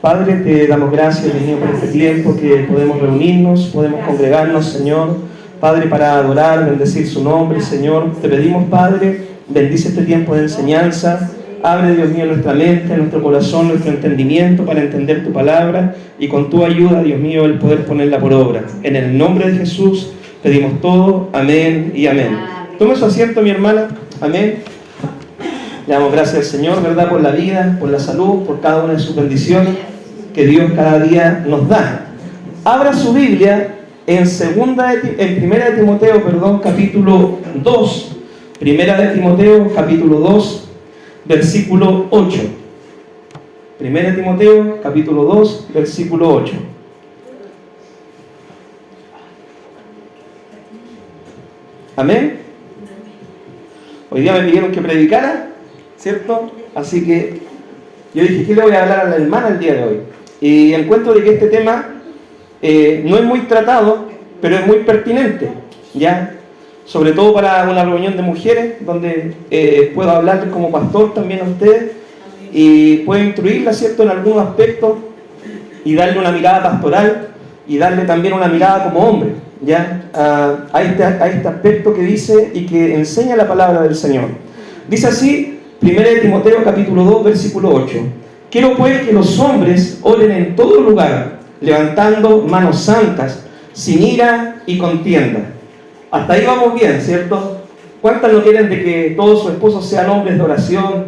Padre, te damos gracias, Dios mío, por este tiempo que podemos reunirnos, podemos congregarnos, Señor. Padre, para adorar, bendecir su nombre, Señor. Te pedimos, Padre, bendice este tiempo de enseñanza. Abre, Dios mío, nuestra mente, nuestro corazón, nuestro entendimiento para entender tu palabra y con tu ayuda, Dios mío, el poder ponerla por obra. En el nombre de Jesús pedimos todo. Amén y amén. Tome su asiento, mi hermana. Amén. Le damos gracias al Señor, ¿verdad? Por la vida, por la salud, por cada una de sus bendiciones que Dios cada día nos da. Abra su Biblia en Primera de Timoteo, capítulo 2. Primera de Timoteo, capítulo 2, versículo 8. Primera de Timoteo, capítulo 2, versículo 8. Amén. Hoy día me pidieron que predicara, ¿cierto? Así que yo dije, ¿qué le voy a hablar a la hermana el día de hoy? Y encuentro de que este tema no es muy tratado, pero es muy pertinente, ¿ya? Sobre todo para una reunión de mujeres, donde puedo hablarles como pastor también a ustedes, y puedo instruirlas, ¿cierto?, en algunos aspectos, y darle una mirada pastoral, y darle también una mirada como hombre, ¿ya? A este aspecto que dice y que enseña la palabra del Señor. Dice así, 1 Timoteo capítulo 2, versículo 8. Quiero pues que los hombres oren en todo lugar, levantando manos santas, sin ira y contienda. Hasta ahí vamos bien, ¿cierto? ¿Cuántas no quieren de que todos sus esposos sean hombres de oración,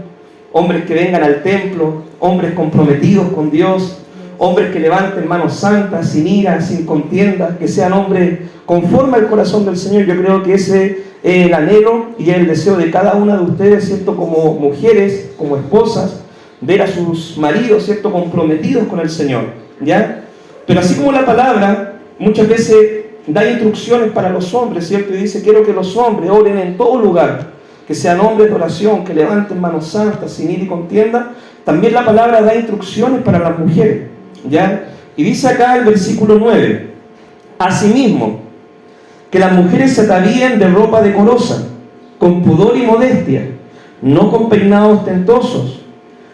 hombres que vengan al templo, hombres comprometidos con Dios, hombres que levanten manos santas, sin ira, sin contienda, que sean hombres conforme al corazón del Señor? Yo creo que ese es el anhelo y el deseo de cada una de ustedes, ¿cierto? Como mujeres, como esposas, ver a sus maridos, ¿cierto?, comprometidos con el Señor, ¿ya? Pero así como la palabra muchas veces da instrucciones para los hombres, ¿cierto? Y dice, quiero que los hombres oren en todo lugar, que sean hombres de oración, que levanten manos santas, sin ira y contienda. También la palabra da instrucciones para las mujeres, ¿ya? Y dice acá el versículo 9, asimismo, que las mujeres se atavíen de ropa decorosa, con pudor y modestia, no con peinados ostentosos,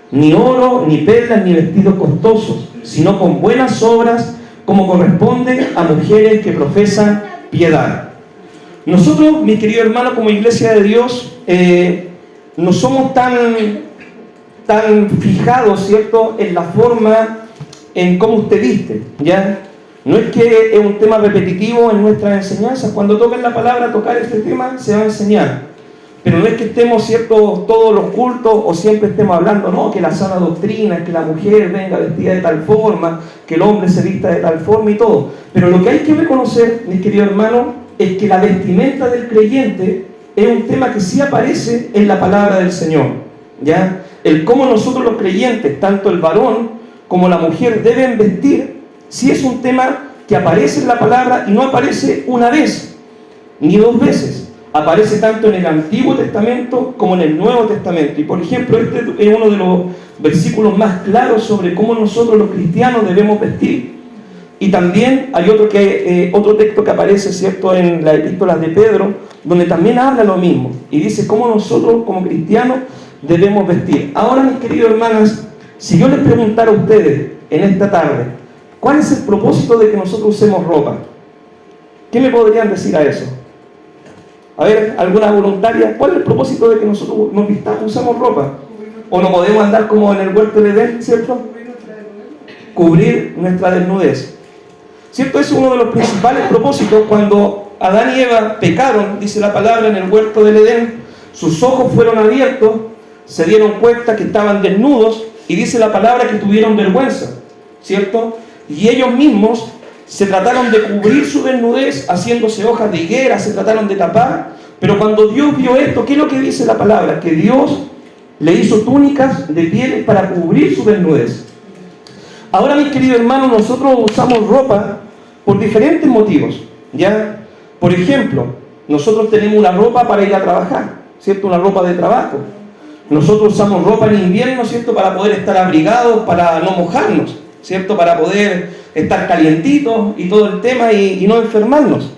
ni oro, ni perlas, ni vestidos costosos, sino con buenas obras, como corresponde a mujeres que profesan piedad. Nosotros, mis queridos hermanos, como Iglesia de Dios, no somos tan fijados, ¿cierto?, en la forma en cómo usted viste, ¿ya? No es que es un tema repetitivo en nuestras enseñanzas. Cuando toquen la palabra, tocar este tema, se va a enseñar. Pero no es que estemos, ¿cierto?, todos los cultos o siempre estemos hablando, no, que la sana doctrina es que la mujer venga vestida de tal forma, que el hombre se vista de tal forma y todo. Pero lo que hay que reconocer, mis queridos hermanos, es que la vestimenta del creyente es un tema que sí aparece en la palabra del Señor, ¿ya? El cómo nosotros los creyentes, tanto el varón como la mujer, deben vestir, sí es un tema que aparece en la palabra y no aparece una vez, ni dos veces. Aparece tanto en el Antiguo Testamento como en el Nuevo Testamento. Y por ejemplo, este es uno de los versículos más claros sobre cómo nosotros los cristianos debemos vestir. Y también hay otro texto que aparece, ¿cierto?, en las epístolas de Pedro, donde también habla lo mismo. Y dice cómo nosotros como cristianos debemos vestir. Ahora, mis queridos hermanas, si yo les preguntara a ustedes en esta tarde, ¿cuál es el propósito de que nosotros usemos ropa? ¿Qué me podrían decir a eso? A ver, ¿alguna voluntaria? ¿Cuál es el propósito de que nosotros nos vistamos, usamos ropa? ¿O no podemos andar como en el huerto del Edén, ¿cierto? Cubrir nuestra desnudez, ¿cierto? Es uno de los principales propósitos. Cuando Adán y Eva pecaron, dice la palabra, en el huerto del Edén, sus ojos fueron abiertos, se dieron cuenta que estaban desnudos y dice la palabra que tuvieron vergüenza, ¿cierto? Y ellos mismos se trataron de cubrir su desnudez haciéndose hojas de higuera, se trataron de tapar. Pero cuando Dios vio esto, ¿qué es lo que dice la palabra? Que Dios le hizo túnicas de pieles para cubrir su desnudez. Ahora, mis queridos hermanos, nosotros usamos ropa por diferentes motivos, ¿ya? Por ejemplo, nosotros tenemos una ropa para ir a trabajar, ¿cierto? Una ropa de trabajo. Nosotros usamos ropa en invierno, ¿cierto?, para poder estar abrigados, para no mojarnos, ¿cierto?, para poder estar calientitos y todo el tema y no enfermarnos.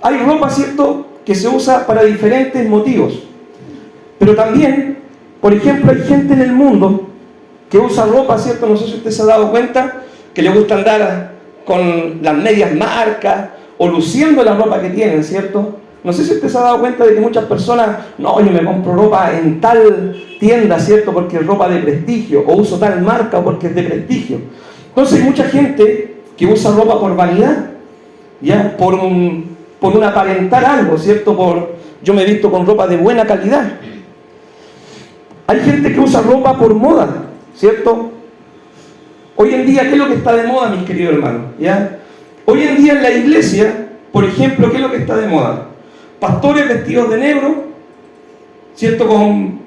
Hay ropa, ¿cierto?, que se usa para diferentes motivos. Pero también, por ejemplo, hay gente en el mundo que usa ropa, ¿cierto? No sé si usted se ha dado cuenta, que le gusta andar con las medias marcas o luciendo la ropa que tienen, ¿cierto? No sé si usted se ha dado cuenta de que muchas personas, no, yo me compro ropa en tal tienda, ¿cierto? Porque es ropa de prestigio, o uso tal marca porque es de prestigio. Entonces hay mucha gente que usa ropa por vanidad, ¿ya? Por un aparentar algo, ¿cierto? Yo me he visto con ropa de buena calidad. Hay gente que usa ropa por moda, ¿cierto? Hoy en día, ¿qué es lo que está de moda, mis queridos hermanos? ¿Ya? Hoy en día en la iglesia, por ejemplo, ¿qué es lo que está de moda? Pastores vestidos de negro, ¿cierto? Con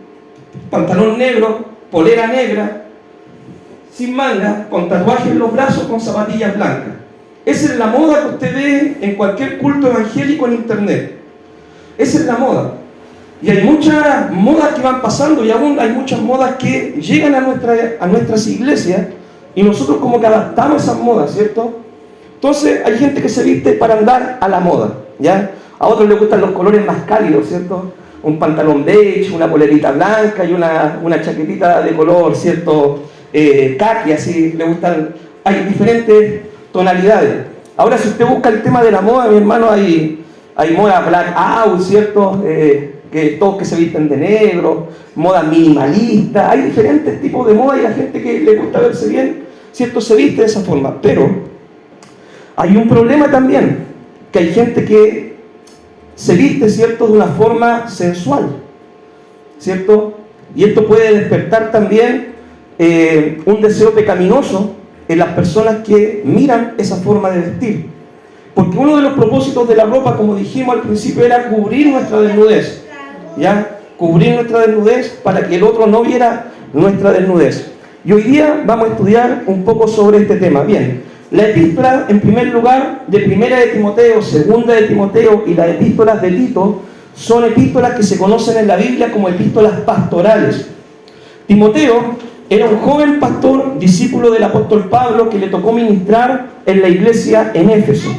pantalón negro, polera negra, sin manga, con tatuajes en los brazos, con zapatillas blancas. Esa es la moda que usted ve en cualquier culto evangélico en internet. Esa es la moda. Y hay muchas modas que van pasando, y aún hay muchas modas que llegan a nuestras iglesias, y nosotros como que adaptamos esas modas, ¿cierto? Entonces hay gente que se viste para andar a la moda, ¿ya? A otros les gustan los colores más cálidos, ¿cierto? Un pantalón beige, una polerita blanca y una chaquetita de color, ¿cierto? Caqui, así, le gustan. Hay diferentes tonalidades. Ahora, si usted busca el tema de la moda, mi hermano, hay moda black out, ¿cierto? Que todos que se visten de negro, moda minimalista. Hay diferentes tipos de moda y la gente que le gusta verse bien, ¿cierto? Se viste de esa forma. Pero hay un problema también, que hay gente que se viste, ¿cierto?, de una forma sensual, ¿cierto? Y esto puede despertar también un deseo pecaminoso en las personas que miran esa forma de vestir. Porque uno de los propósitos de la ropa, como dijimos al principio, era cubrir nuestra desnudez, ¿ya? Cubrir nuestra desnudez para que el otro no viera nuestra desnudez. Y hoy día vamos a estudiar un poco sobre este tema. Bien, la epístola, en primer lugar, de Primera de Timoteo, Segunda de Timoteo y las epístolas de Tito, son epístolas que se conocen en la Biblia como epístolas pastorales. Timoteo era un joven pastor, discípulo del apóstol Pablo, que le tocó ministrar en la iglesia en Éfeso,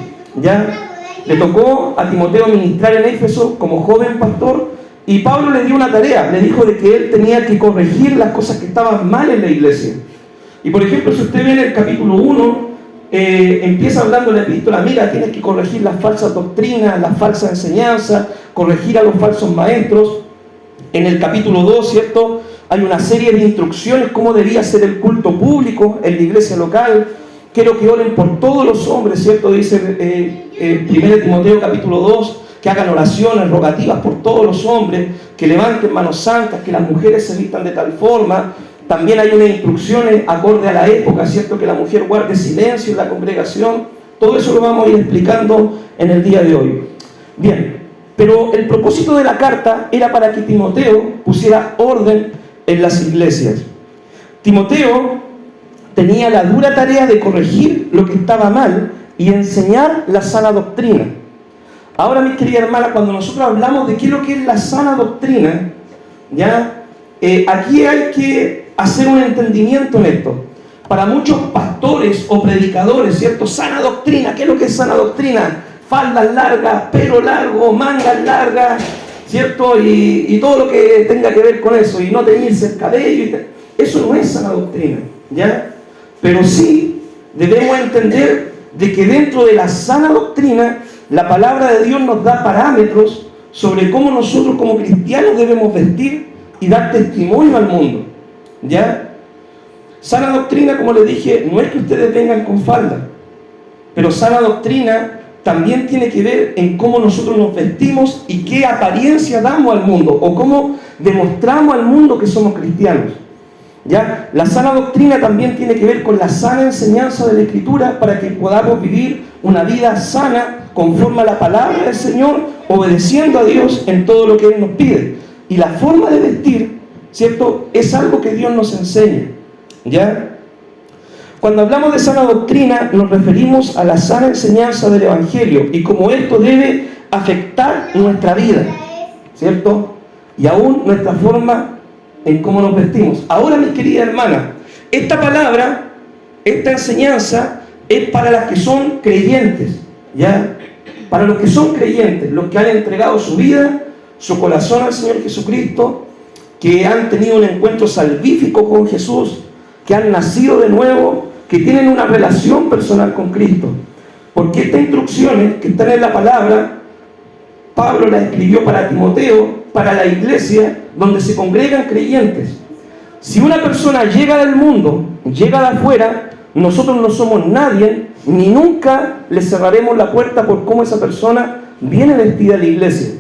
¿ya? Le tocó a Timoteo ministrar en Éfeso como joven pastor, y Pablo le dio una tarea, le dijo de que él tenía que corregir las cosas que estaban mal en la iglesia. Y por ejemplo, si usted ve en el capítulo 1, empieza hablando la epístola, mira, tienes que corregir las falsas doctrinas, las falsas enseñanzas, corregir a los falsos maestros. En el capítulo 2, ¿cierto?, hay una serie de instrucciones cómo debía ser el culto público en la iglesia local. Quiero que oren por todos los hombres, ¿cierto? Dice 1 Timoteo capítulo 2, que hagan oraciones rogativas por todos los hombres, que levanten manos santas, que las mujeres se vistan de tal forma. También hay unas instrucciones acorde a la época, ¿cierto? Que la mujer guarde silencio en la congregación. Todo eso lo vamos a ir explicando en el día de hoy. Bien, pero el propósito de la carta era para que Timoteo pusiera orden en las iglesias. Timoteo tenía la dura tarea de corregir lo que estaba mal y enseñar la sana doctrina. Ahora, mis queridas hermanas, cuando nosotros hablamos de qué es lo que es la sana doctrina, ¿ya? Aquí hay que hacer un entendimiento en esto. Para muchos pastores o predicadores, ¿cierto? Sana doctrina, ¿qué es lo que es sana doctrina? Faldas largas, pelo largo, mangas largas, ¿cierto? Y todo lo que tenga que ver con eso, y no teñirse el cabello. Eso no es sana doctrina, ¿ya? Pero sí debemos entender de que dentro de la sana doctrina, la palabra de Dios nos da parámetros sobre cómo nosotros como cristianos debemos vestir y dar testimonio al mundo, ¿ya? Sana doctrina, como les dije, no es que ustedes vengan con falda, pero sana doctrina también tiene que ver en cómo nosotros nos vestimos y qué apariencia damos al mundo, o cómo demostramos al mundo que somos cristianos, ¿ya? La sana doctrina también tiene que ver con la sana enseñanza de la Escritura para que podamos vivir una vida sana conforme a la palabra del Señor, obedeciendo a Dios en todo lo que Él nos pide. Y la forma de vestir, ¿cierto?, es algo que Dios nos enseña, ¿ya? Cuando hablamos de sana doctrina, nos referimos a la sana enseñanza del Evangelio y cómo esto debe afectar nuestra vida, ¿cierto? Y aún nuestra forma en cómo nos vestimos. Ahora, mis queridas hermanas, esta palabra, esta enseñanza, es para las que son creyentes, ¿ya? Para los que son creyentes, los que han entregado su vida, su corazón al Señor Jesucristo, que han tenido un encuentro salvífico con Jesús, que han nacido de nuevo, que tienen una relación personal con Cristo. Porque estas instrucciones que están en la palabra, Pablo las escribió para Timoteo, para la iglesia donde se congregan creyentes. Si una persona llega del mundo, llega de afuera, nosotros no somos nadie, ni nunca le cerraremos la puerta por cómo esa persona viene vestida a la iglesia.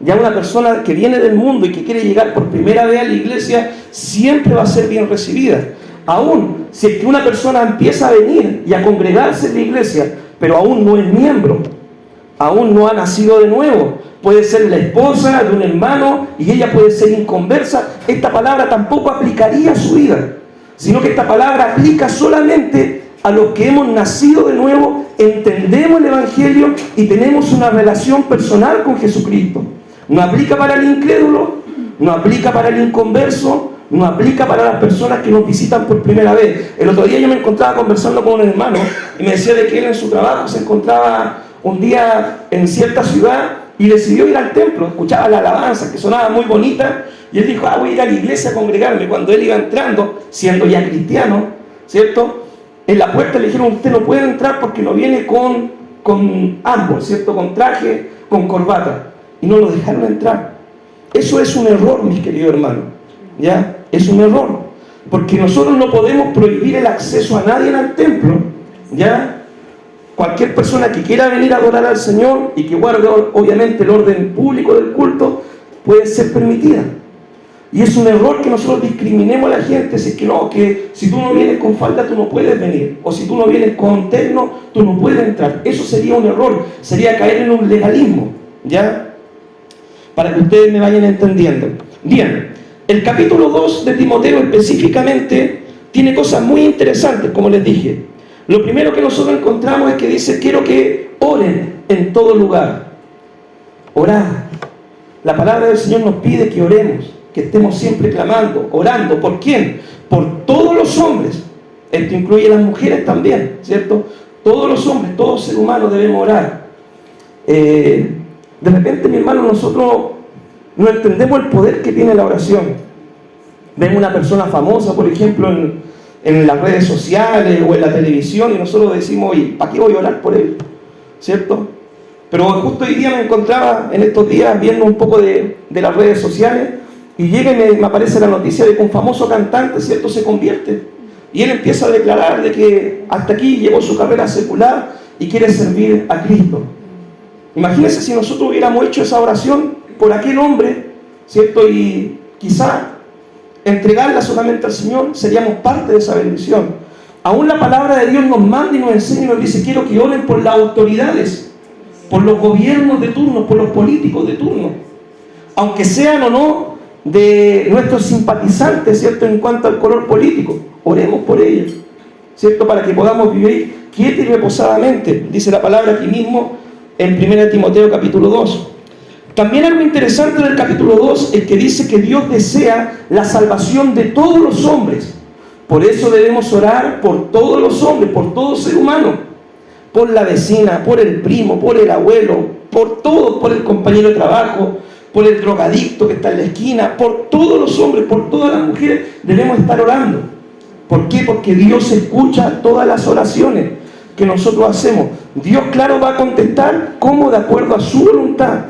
Ya una persona que viene del mundo y que quiere llegar por primera vez a la iglesia, siempre va a ser bien recibida. Aún si es que una persona empieza a venir y a congregarse en la iglesia, pero aún no es miembro, aún no ha nacido de nuevo, puede ser la esposa de un hermano y ella puede ser inconversa, esta palabra tampoco aplicaría a su vida, sino que esta palabra aplica solamente a los que hemos nacido de nuevo, entendemos el Evangelio y tenemos una relación personal con Jesucristo. No aplica para el incrédulo, no aplica para el inconverso, no aplica para las personas que nos visitan por primera vez. El otro día yo me encontraba conversando con un hermano y me decía de que él en su trabajo se encontraba un día en cierta ciudad y decidió ir al templo, escuchaba la alabanza que sonaba muy bonita y él dijo, voy a ir a la iglesia a congregarme. Cuando él iba entrando, siendo ya cristiano, ¿cierto? En la puerta le dijeron, usted no puede entrar porque no viene con ambos, ¿cierto? Con traje, con corbata. Y no lo dejaron entrar. Eso es un error, mis queridos hermanos. ¿Ya? Es un error. Porque nosotros no podemos prohibir el acceso a nadie al templo. ¿Ya? Cualquier persona que quiera venir a adorar al Señor y que guarde obviamente el orden público del culto, puede ser permitida. Y es un error que nosotros discriminemos a la gente, si es que no, que si tú no vienes con falda tú no puedes venir, o si tú no vienes con terno tú no puedes entrar. Eso sería un error, sería caer en un legalismo, ¿ya? Para que ustedes me vayan entendiendo. Bien, el capítulo 2 de Timoteo específicamente tiene cosas muy interesantes, como les dije. Lo primero que nosotros encontramos es que dice, quiero que oren en todo lugar. Orar. La palabra del Señor nos pide que oremos, que estemos siempre clamando, orando. ¿Por quién? Por todos los hombres. Esto incluye a las mujeres también, ¿cierto? Todos los hombres, todo ser humano debemos orar. De repente, mi hermano, nosotros no entendemos el poder que tiene la oración. Vemos una persona famosa, por ejemplo, en las redes sociales o en la televisión y nosotros decimos, oye, ¿para qué voy a orar por él? ¿Cierto? Pero justo hoy día me encontraba en estos días viendo un poco de las redes sociales y llega y me aparece la noticia de que un famoso cantante, ¿cierto?, se convierte. Y él empieza a declarar de que hasta aquí llegó su carrera secular y quiere servir a Cristo. Imagínense si nosotros hubiéramos hecho esa oración por aquel hombre, ¿cierto? Y quizá entregarla solamente al Señor, seríamos parte de esa bendición. Aún la palabra de Dios nos manda y nos enseña y nos dice, quiero que oren por las autoridades, por los gobiernos de turno, por los políticos de turno, aunque sean o no de nuestros simpatizantes, ¿cierto?, en cuanto al color político, oremos por ellos, ¿cierto?, para que podamos vivir quieta y reposadamente, dice la palabra aquí mismo en 1 Timoteo capítulo 2. También algo interesante del capítulo 2 es que dice que Dios desea la salvación de todos los hombres. Por eso debemos orar por todos los hombres, por todo ser humano, por la vecina, por el primo, por el abuelo, por todo, por el compañero de trabajo, por el drogadicto que está en la esquina, por todos los hombres, por todas las mujeres, debemos estar orando. ¿Por qué? Porque Dios escucha todas las oraciones que nosotros hacemos. Dios, claro, va a contestar como de acuerdo a su voluntad.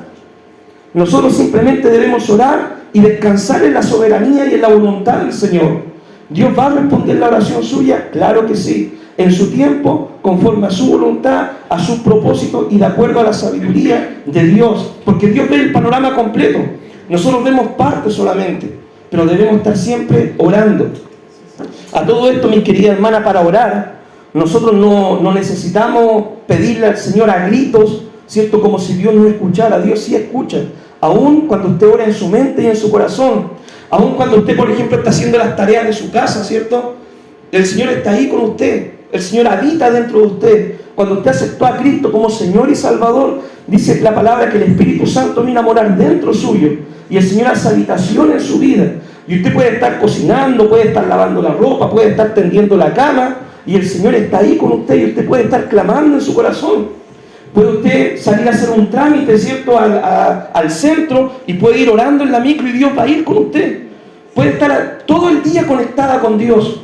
Nosotros simplemente debemos orar y descansar en la soberanía y en la voluntad del Señor. ¿Dios va a responder la oración suya? Claro que sí. En su tiempo, conforme a su voluntad, a sus propósitos y de acuerdo a la sabiduría de Dios. Porque Dios ve el panorama completo. Nosotros vemos parte solamente, pero debemos estar siempre orando. A todo esto, mi querida hermana, para orar, nosotros no necesitamos pedirle al Señor a gritos, ¿cierto? Como si Dios no escuchara. Dios sí escucha. Aún cuando usted ora en su mente y en su corazón. Aún cuando usted, por ejemplo, está haciendo las tareas de su casa, ¿cierto? El Señor está ahí con usted. El Señor habita dentro de usted. Cuando usted aceptó a Cristo como Señor y Salvador, dice la palabra que el Espíritu Santo viene a morar dentro suyo. Y el Señor hace habitación en su vida. Y usted puede estar cocinando, puede estar lavando la ropa, puede estar tendiendo la cama. Y el Señor está ahí con usted y usted puede estar clamando en su corazón. Puede usted salir a hacer un trámite, ¿cierto?, al centro y puede ir orando en la micro y Dios va a ir con usted. Puede estar todo el día conectada con Dios.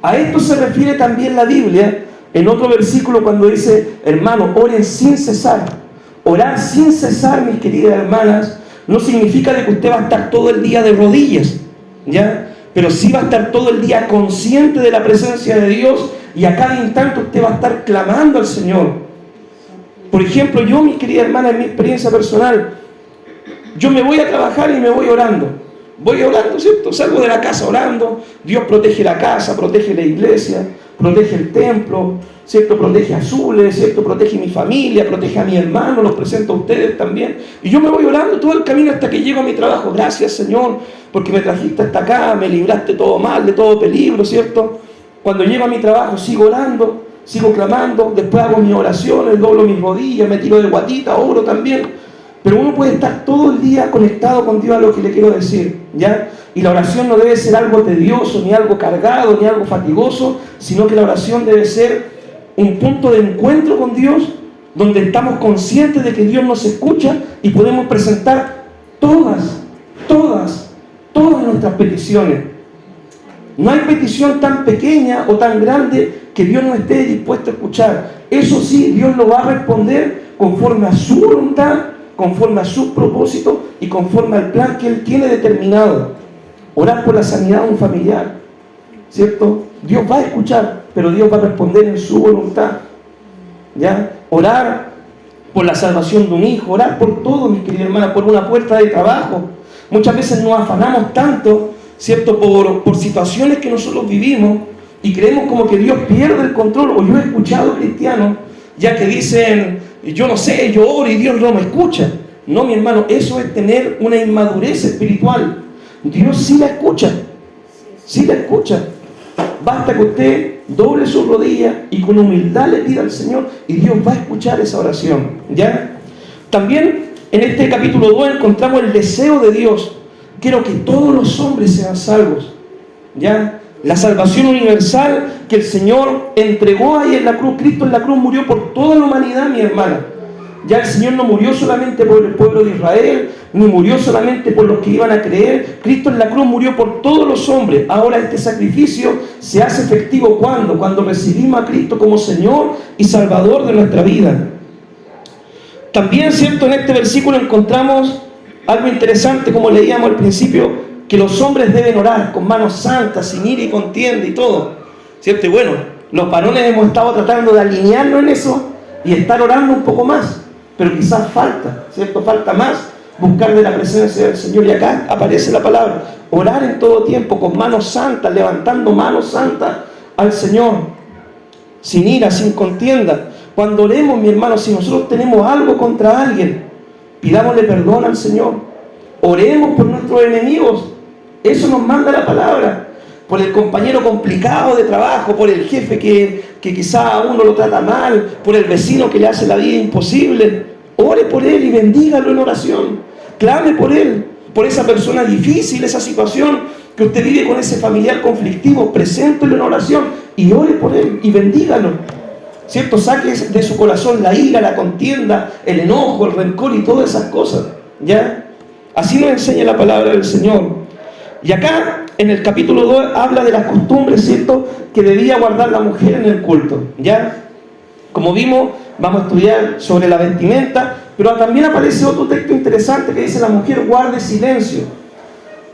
A esto se refiere también la Biblia en otro versículo cuando dice, hermanos, oren sin cesar. Orar sin cesar, mis queridas hermanas, no significa de que usted va a estar todo el día de rodillas, ¿ya? Pero sí va a estar todo el día consciente de la presencia de Dios y a cada instante usted va a estar clamando al Señor. Por ejemplo, yo, mis queridas hermanas, en mi experiencia personal, yo me voy a trabajar y me voy orando. Voy orando, ¿cierto? Salgo de la casa orando. Dios protege la casa, protege la iglesia, protege el templo, ¿cierto? Protege a Zule, ¿cierto? Protege a mi familia, protege a mi hermano, los presento a ustedes también. Y yo me voy orando todo el camino hasta que llego a mi trabajo. Gracias, Señor, porque me trajiste hasta acá, me libraste todo mal, de todo peligro, ¿cierto? Cuando llego a mi trabajo sigo orando, sigo clamando, después hago mis oraciones, doblo mis rodillas, me tiro de guatita, oro también. Pero uno puede estar todo el día conectado con Dios, a lo que le quiero decir, ¿ya? Y la oración no debe ser algo tedioso, ni algo cargado, ni algo fatigoso, sino que la oración debe ser un punto de encuentro con Dios, donde estamos conscientes de que Dios nos escucha y podemos presentar todas nuestras peticiones. No hay petición tan pequeña o tan grande que Dios no esté dispuesto a escuchar. Eso sí, Dios lo va a responder conforme a su voluntad, conforme a sus propósitos y conforme al plan que Él tiene determinado. Orar por la sanidad de un familiar, ¿cierto? Dios va a escuchar, pero Dios va a responder en su voluntad, ¿ya? Orar por la salvación de un hijo, orar por todo, mis queridas hermanas, por una puerta de trabajo. Muchas veces nos afanamos tanto, ¿cierto? Por situaciones que nosotros vivimos y creemos como que Dios pierde el control. O yo he escuchado cristianos ya que dicen, yo no sé, yo oro y Dios no me escucha. No, mi hermano, eso es tener una inmadurez espiritual. Dios sí la escucha, sí la escucha. Basta que usted doble sus rodillas y con humildad le pida al Señor y Dios va a escuchar esa oración, ¿ya? También en este capítulo 2 encontramos el deseo de Dios. Quiero que todos los hombres sean salvos, ¿ya? La salvación universal que el Señor entregó ahí en la cruz. Cristo en la cruz murió por toda la humanidad, mi hermana. Ya el Señor no murió solamente por el pueblo de Israel, ni murió solamente por los que iban a creer. Cristo en la cruz murió por todos los hombres. Ahora este sacrificio se hace efectivo ¿cuándo? Cuando recibimos a Cristo como Señor y Salvador de nuestra vida. También, ¿cierto? En este versículo encontramos algo interesante, como leíamos al principio, que los hombres deben orar con manos santas, sin ira y contienda y todo, ¿cierto? Y bueno, los varones hemos estado tratando de alinearnos en eso y estar orando un poco más, pero quizás falta, ¿cierto? Falta más buscar de la presencia del Señor. Y acá aparece la palabra, orar en todo tiempo, con manos santas, levantando manos santas al Señor, sin ira, sin contienda. Cuando oremos, mi hermano, si nosotros tenemos algo contra alguien, pidámosle perdón al Señor. Oremos por nuestros enemigos. Eso nos manda la palabra. Por el compañero complicado de trabajo, por el jefe que quizá a uno lo trata mal, por el vecino que le hace la vida imposible. Ore por él y bendígalo en oración. Clame por él, por esa persona difícil, esa situación que usted vive con ese familiar conflictivo. Preséntelo en oración y ore por él y bendígalo, ¿cierto? Saque de su corazón la ira, la contienda, el enojo, el rencor y todas esas cosas, ¿ya? Así nos enseña la palabra del Señor. Y acá, en el capítulo 2, habla de las costumbres, ¿cierto?, que debía guardar la mujer en el culto, ¿ya? Como vimos, vamos a estudiar sobre la vestimenta, pero también aparece otro texto interesante que dice: la mujer guarde silencio.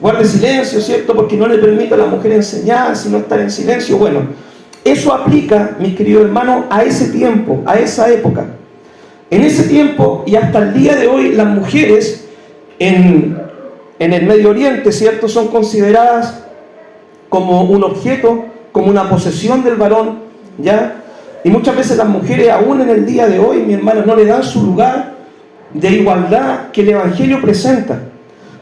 Guarde silencio, ¿cierto?, porque no le permite a la mujer enseñar, sino estar en silencio. Bueno, eso aplica, mis queridos hermanos, a ese tiempo, a esa época. En ese tiempo y hasta el día de hoy, las mujeres en el Medio Oriente, ¿cierto?, son consideradas como un objeto, como una posesión del varón, ¿ya? Y muchas veces las mujeres, aún en el día de hoy, mi hermano, no le dan su lugar de igualdad que el Evangelio presenta.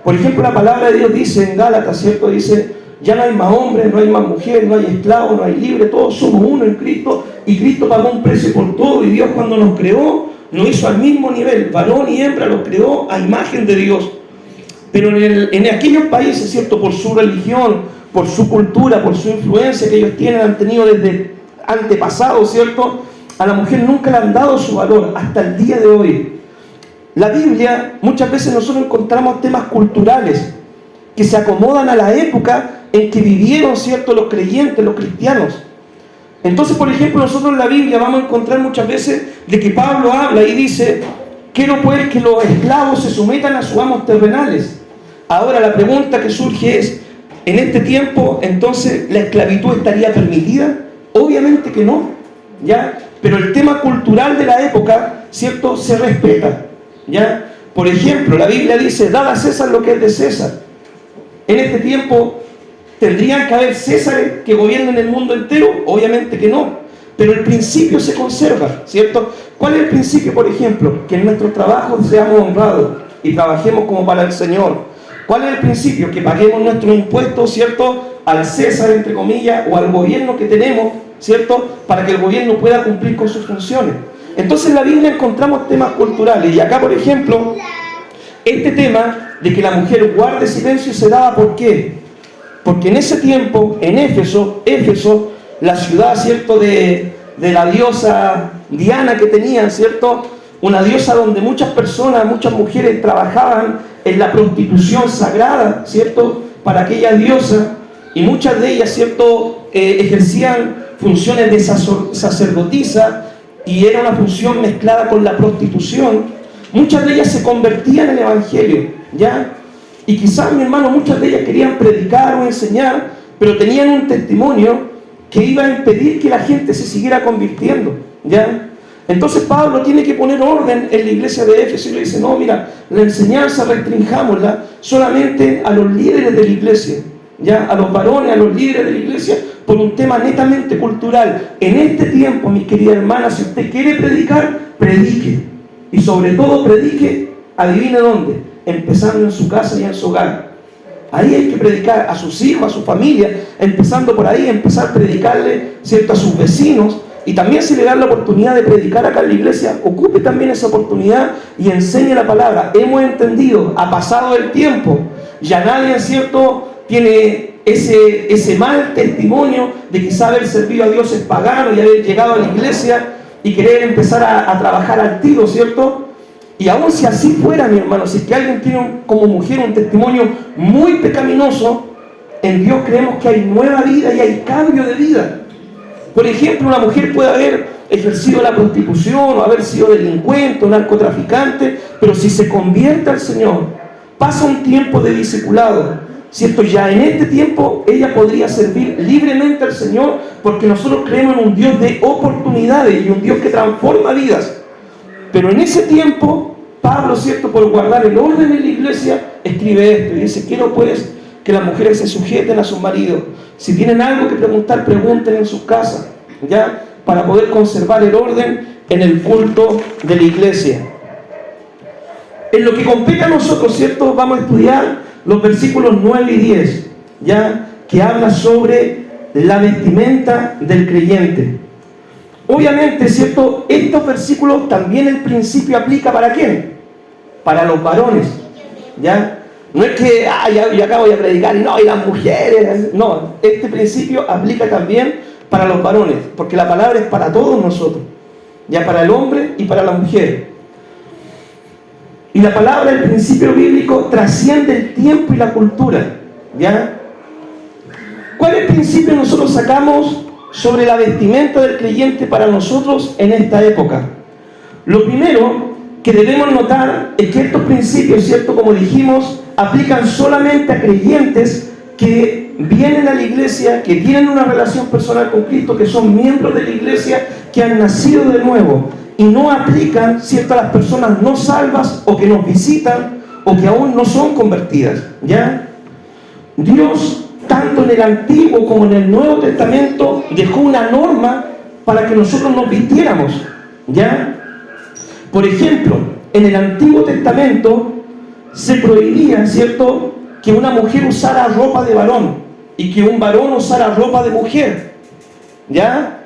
Por ejemplo, la palabra de Dios dice en Gálatas, ¿cierto?, dice: ya no hay más hombre, no hay más mujer, no hay esclavo, no hay libre, todos somos uno en Cristo, y Cristo pagó un precio por todo. Y Dios, cuando nos creó, nos hizo al mismo nivel, varón y hembra, los creó a imagen de Dios. Pero en aquellos países, ¿cierto?, por su religión, por su cultura, por su influencia que ellos tienen, han tenido desde antepasados, ¿cierto?, a la mujer nunca le han dado su valor hasta el día de hoy. La Biblia, muchas veces nosotros encontramos temas culturales que se acomodan a la época en que vivieron, ¿cierto?, los creyentes, los cristianos. Entonces, por ejemplo, nosotros en la Biblia vamos a encontrar muchas veces de que Pablo habla y dice: quiero pues que los esclavos se sometan a sus amos terrenales. Ahora la pregunta que surge es: ¿en este tiempo entonces la esclavitud estaría permitida? Obviamente que no, ¿ya? Pero el tema cultural de la época, ¿cierto?, se respeta, ¿ya? Por ejemplo, la Biblia dice: dad a César lo que es de César. En este tiempo, ¿tendrían que haber césares que gobiernen el mundo entero? Obviamente que no. Pero el principio se conserva, ¿cierto? ¿Cuál es el principio, por ejemplo? Que en nuestros trabajos seamos honrados y trabajemos como para el Señor. ¿Cuál es el principio? Que paguemos nuestros impuestos, ¿cierto?, al César, entre comillas, o al gobierno que tenemos, ¿cierto?, para que el gobierno pueda cumplir con sus funciones. Entonces en la Biblia encontramos temas culturales. Y acá, por ejemplo, este tema de que la mujer guarde silencio se daba, ¿por qué? Porque en ese tiempo, en Éfeso, la ciudad, ¿cierto?, de la diosa Diana que tenían, ¿cierto?, una diosa donde muchas personas, muchas mujeres trabajaban en la prostitución sagrada, ¿cierto?, para aquella diosa, y muchas de ellas, ¿cierto?, ejercían funciones de sacerdotisa, y era una función mezclada con la prostitución. Muchas de ellas se convertían en el Evangelio, ¿ya? Y quizás, mi hermano, muchas de ellas querían predicar o enseñar, pero tenían un testimonio que iba a impedir que la gente se siguiera convirtiendo, ¿ya? Entonces Pablo tiene que poner orden en la iglesia de Éfeso y le dice: no, mira, la enseñanza restringámosla solamente a los líderes de la iglesia, ¿ya? A los varones, a los líderes de la iglesia, por un tema netamente cultural. En este tiempo, mis queridas hermanas, si usted quiere predicar, predique. Y sobre todo predique, adivine dónde, empezando en su casa y en su hogar. Ahí hay que predicar a sus hijos, a su familia, empezando por ahí, empezar a predicarle, ¿cierto?, a sus vecinos. Y también, si le dan la oportunidad de predicar acá en la iglesia, ocupe también esa oportunidad y enseñe la palabra. Hemos entendido, ha pasado el tiempo, ya nadie, ¿cierto?, tiene ese mal testimonio de quizá haber servido a dioses paganos y haber llegado a la iglesia y querer empezar a trabajar al tiro, ¿cierto? Y aún si así fuera, mi hermano, si es que alguien tiene como mujer un testimonio muy pecaminoso, en Dios creemos que hay nueva vida y hay cambio de vida. Por ejemplo, una mujer puede haber ejercido la prostitución o haber sido delincuente o narcotraficante, pero si se convierte al Señor, pasa un tiempo de discipulado, ¿cierto? Ya en este tiempo ella podría servir libremente al Señor, porque nosotros creemos en un Dios de oportunidades y un Dios que transforma vidas. Pero en ese tiempo, Pablo, ¿cierto?, por guardar el orden en la iglesia, escribe esto y dice: quiero pues que las mujeres se sujeten a sus maridos. Si tienen algo que preguntar, pregunten en sus casas, ¿ya?, para poder conservar el orden en el culto de la iglesia. En lo que compete a nosotros, ¿cierto?, vamos a estudiar los versículos 9 y 10, ¿ya?, que habla sobre la vestimenta del creyente. Obviamente, ¿cierto?, estos versículos también el principio aplica ¿para quién? Para los varones, ¿ya? No es que, yo acá voy a predicar y no, y las mujeres. No, este principio aplica también para los varones, porque la palabra es para todos nosotros, ya, para el hombre y para la mujer. Y la palabra, el principio bíblico, trasciende el tiempo y la cultura, ¿ya? ¿Cuál es el principio que nosotros sacamos sobre la vestimenta del creyente para nosotros en esta época? Lo primero que debemos notar es que estos principios, ¿cierto?, como dijimos, aplican solamente a creyentes que vienen a la iglesia, que tienen una relación personal con Cristo, que son miembros de la iglesia, que han nacido de nuevo, y no aplican, ¿cierto?, a las personas no salvas o que nos visitan o que aún no son convertidas, ¿ya? Dios, tanto en el Antiguo como en el Nuevo Testamento, dejó una norma para que nosotros nos vistiéramos, ¿ya? Por ejemplo, en el Antiguo Testamento se prohibía, ¿cierto?, que una mujer usara ropa de varón y que un varón usara ropa de mujer, ¿ya?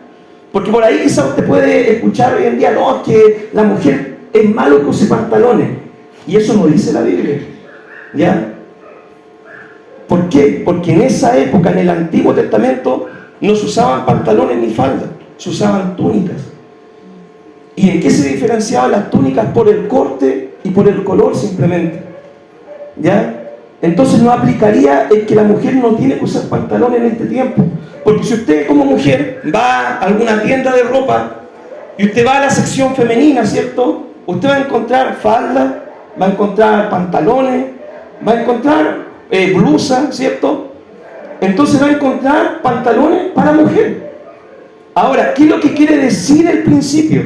Porque por ahí quizás usted puede escuchar hoy en día: no, que la mujer es malo que use pantalones. Y eso no dice la Biblia, ¿ya? ¿Por qué? Porque en esa época, en el Antiguo Testamento, no se usaban pantalones ni faldas, se usaban túnicas. ¿Y en qué se diferenciaban las túnicas? Por el corte y por el color simplemente, ¿ya? entonces no aplicaría el que la mujer no tiene que usar pantalones en este tiempo. Porque si usted como mujer va a alguna tienda de ropa y usted va a la sección femenina, ¿cierto? Usted va a encontrar faldas, va a encontrar pantalones, va a encontrar blusas, ¿cierto? Entonces va a encontrar pantalones para mujer. Ahora, ¿qué es lo que quiere decir el principio?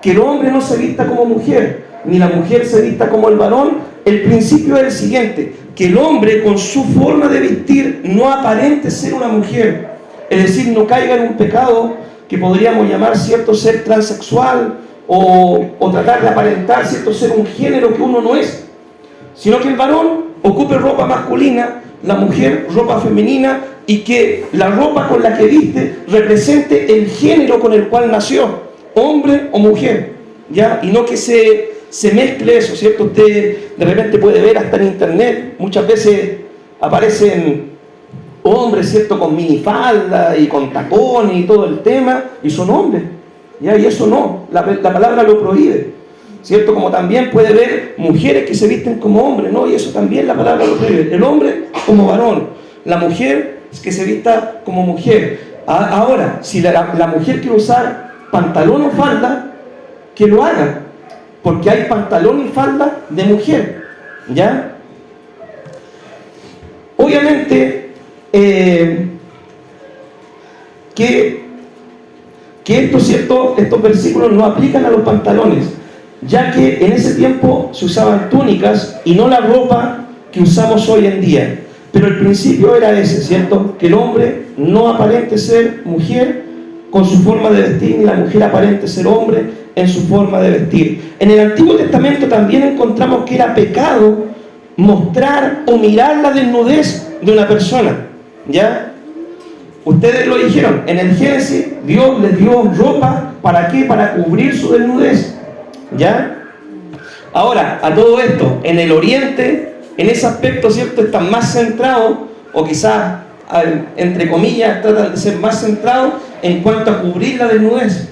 Que el hombre no se vista como mujer, ni la mujer se vista como el varón. El principio es el siguiente: que el hombre con su forma de vestir no aparente ser una mujer, es decir, no caiga en un pecado que podríamos llamar, ¿cierto?, ser transexual o tratar de aparentar, ¿cierto?, ser un género que uno no es, sino que el varón ocupe ropa masculina, la mujer ropa femenina, y que la ropa con la que viste represente el género con el cual nació, hombre o mujer, ¿ya? Y no que se mezcle eso, ¿cierto? Usted de repente puede ver hasta en internet, muchas veces aparecen hombres, ¿cierto?, con minifalda y con tacones y todo el tema, y son hombres, ¿ya? Y eso no, la palabra lo prohíbe, ¿cierto? Como también puede ver mujeres que se visten como hombres, ¿no? Y eso también la palabra lo prohíbe. El hombre como varón, la mujer que se vista como mujer. Ahora, si la mujer quiere usar pantalón o falda, que lo haga, porque hay pantalón y falda de mujer, ¿ya? Obviamente que estos versículos no aplican a los pantalones, ya que en ese tiempo se usaban túnicas y no la ropa que usamos hoy en día. Pero el principio era ese, ¿cierto? Que el hombre no aparente ser mujer con su forma de vestir, ni la mujer aparente ser hombre en su forma de vestir. En el Antiguo Testamento también encontramos que era pecado mostrar o mirar la desnudez de una persona, ¿ya? Ustedes lo dijeron, en el Génesis Dios les dio ropa, ¿para qué? Para cubrir su desnudez, ¿ya? Ahora, a todo esto, en el Oriente, en ese aspecto, ¿cierto?, están más centrados, o quizás, entre comillas, tratan de ser más centrados en cuanto a cubrir la desnudez.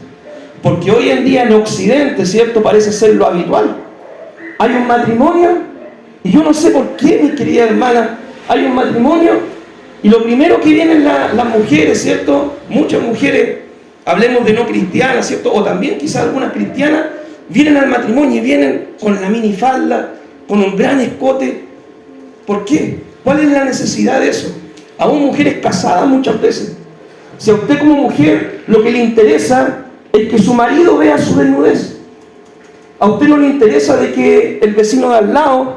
Porque hoy en día en Occidente, ¿cierto?, parece ser lo habitual. Hay un matrimonio, y yo no sé por qué, mi querida hermana, hay un matrimonio, y lo primero que vienen las mujeres, ¿cierto?, muchas mujeres, hablemos de no cristianas, ¿cierto?, o también quizás algunas cristianas, vienen al matrimonio y vienen con la minifalda, con un gran escote. ¿Por qué? ¿Cuál es la necesidad de eso? Aún mujeres casadas muchas veces. Si a usted como mujer lo que le interesa es que su marido vea su desnudez, a usted no le interesa de que el vecino de al lado,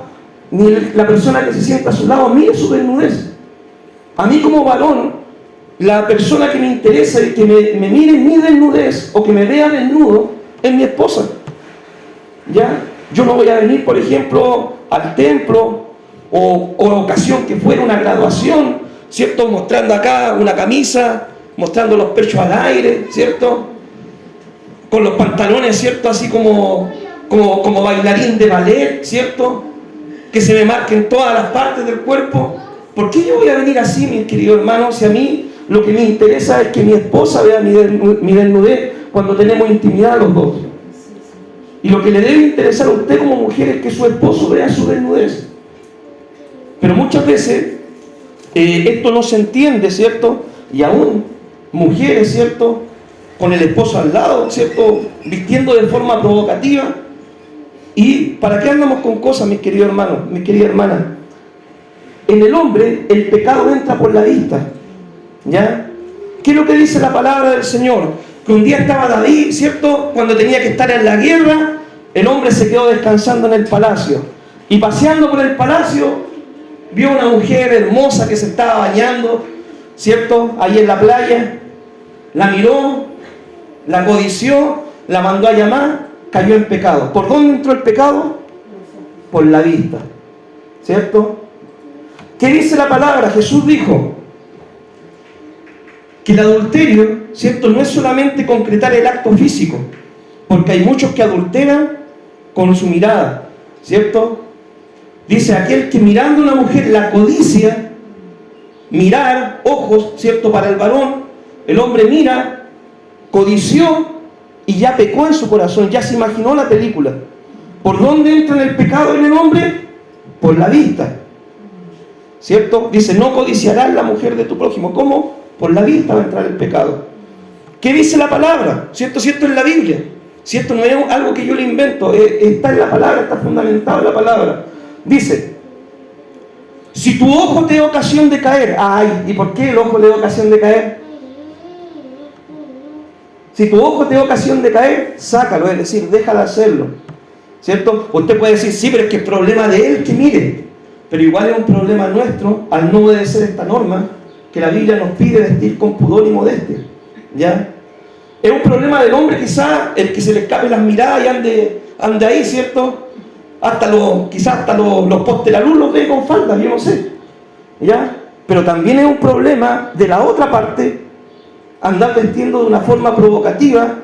ni la persona que se sienta a su lado mire su desnudez. A mí como varón, la persona que me interesa y que me mire mi desnudez o que me vea desnudo es mi esposa, ¿ya? Yo no voy a venir, por ejemplo, al templo o ocasión que fuera una graduación, ¿cierto?, mostrando acá una camisa, mostrando los pechos al aire, ¿cierto?, con los pantalones, ¿cierto?, así como bailarín de ballet, ¿cierto?, que se me marquen todas las partes del cuerpo. ¿Por qué yo voy a venir así, mis queridos hermanos, si a mí lo que me interesa es que mi esposa vea mi desnudez cuando tenemos intimidad los dos? Y lo que le debe interesar a usted como mujer es que su esposo vea su desnudez. Pero muchas veces esto no se entiende, ¿cierto? Y aún mujeres, ¿cierto?, con el esposo al lado, ¿cierto?, vistiendo de forma provocativa. ¿Y para qué andamos con cosas, mis queridos hermanos, mis queridas hermanas? En el hombre el pecado entra por la vista, ¿ya? ¿Qué es lo que dice la palabra del Señor? Que un día estaba David, ¿cierto?, cuando tenía que estar en la guerra, el hombre se quedó descansando en el palacio. Y paseando por el palacio, vio una mujer hermosa que se estaba bañando, ¿cierto?, ahí en la playa. La miró, la codició, la mandó a llamar, cayó en pecado. ¿Por dónde entró el pecado? Por la vista, ¿cierto? ¿Qué dice la palabra? Jesús dijo que el adulterio, ¿cierto?, no es solamente concretar el acto físico, porque hay muchos que adulteran con su mirada, ¿cierto? Dice, aquel que mirando a una mujer la codicia, mirar, ojos, ¿cierto?, para el varón, el hombre mira, codició y ya pecó en su corazón, ya se imaginó la película. ¿Por dónde entra el pecado en el hombre? Por la vista. ¿cierto? Dice, no codiciarás la mujer de tu prójimo. ¿Cómo? Por la vista va a entrar el pecado. ¿Qué dice la palabra? ¿Cierto? Si esto es la Biblia. Si esto no es algo que yo le invento, está en la palabra, está fundamentado en la palabra. Dice, si tu ojo te da ocasión de caer, ay, ¿y por qué el ojo le da ocasión de caer? Si tu ojo te da ocasión de caer, sácalo, es decir, deja de hacerlo, ¿cierto? Usted puede decir, sí, pero es que es problema de él que mire, pero igual es un problema nuestro al no obedecer esta norma que la Biblia nos pide vestir con pudor y modestia, ¿ya? Es un problema del hombre quizá el que se le escape las miradas y ande ahí, ¿cierto? Quizás hasta los postes de la luz los ve con faldas, yo no sé, ¿ya? Pero también es un problema de la otra parte andar vestiendo de una forma provocativa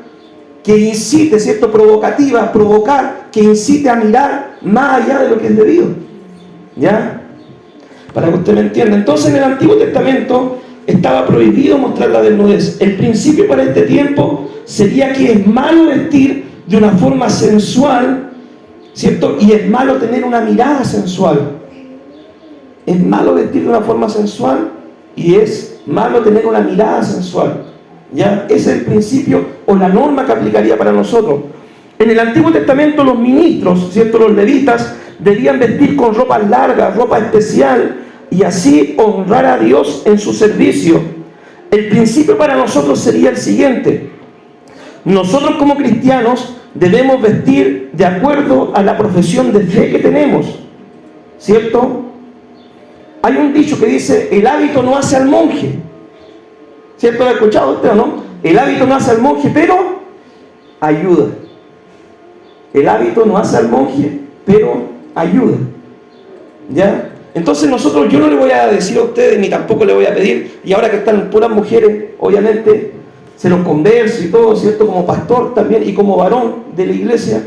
que incite, ¿cierto? Provocar, que incite a mirar más allá de lo que es debido, ¿ya? Para que usted me entienda. Entonces en el Antiguo Testamento estaba prohibido mostrar la desnudez. El principio para este tiempo sería que es malo vestir de una forma sensual, ¿cierto? Y es malo tener una mirada sensual. Es malo vestir de una forma sensual y es malo tener una mirada sensual, ¿ya? Ese es el principio o la norma que aplicaría para nosotros. En el Antiguo Testamento los ministros, ¿cierto? Los levitas debían vestir con ropa larga, ropa especial, y así honrar a Dios en su servicio. El principio para nosotros sería el siguiente: nosotros como cristianos debemos vestir de acuerdo a la profesión de fe que tenemos, ¿cierto? Hay un dicho que dice, el hábito no hace al monje, ¿cierto? ¿Lo ha escuchado usted o no? El hábito no hace al monje, pero ayuda. El hábito no hace al monje, pero ayuda, ¿ya? Entonces yo no le voy a decir a ustedes, ni tampoco le voy a pedir, y ahora que están puras mujeres, obviamente, se los converso y todo, ¿cierto? Como pastor también y como varón de la iglesia,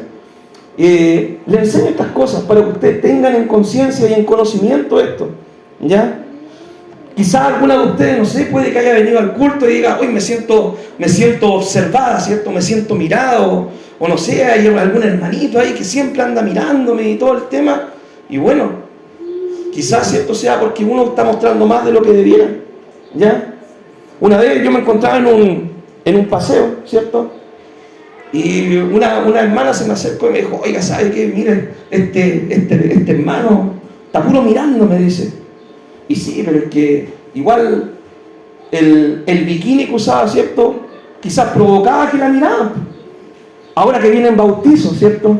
le enseño estas cosas para que ustedes tengan en conciencia y en conocimiento esto, ¿ya? Quizás alguna de ustedes, no sé, puede que haya venido al culto y diga, hoy me siento observada, ¿cierto? Me siento mirado, o no sé, hay algún hermanito ahí que siempre anda mirándome y todo el tema, y bueno, quizás, ¿cierto?, sea porque uno está mostrando más de lo que debiera, ¿ya? Una vez yo me encontraba en un paseo, ¿cierto? Y una hermana se me acercó y me dijo, oiga, ¿sabe qué? Miren, este hermano está puro mirando, me dice. Y sí, pero es que igual el bikini que usaba, ¿cierto?, quizás provocaba que la miraban. Ahora que vienen bautizos, ¿cierto?,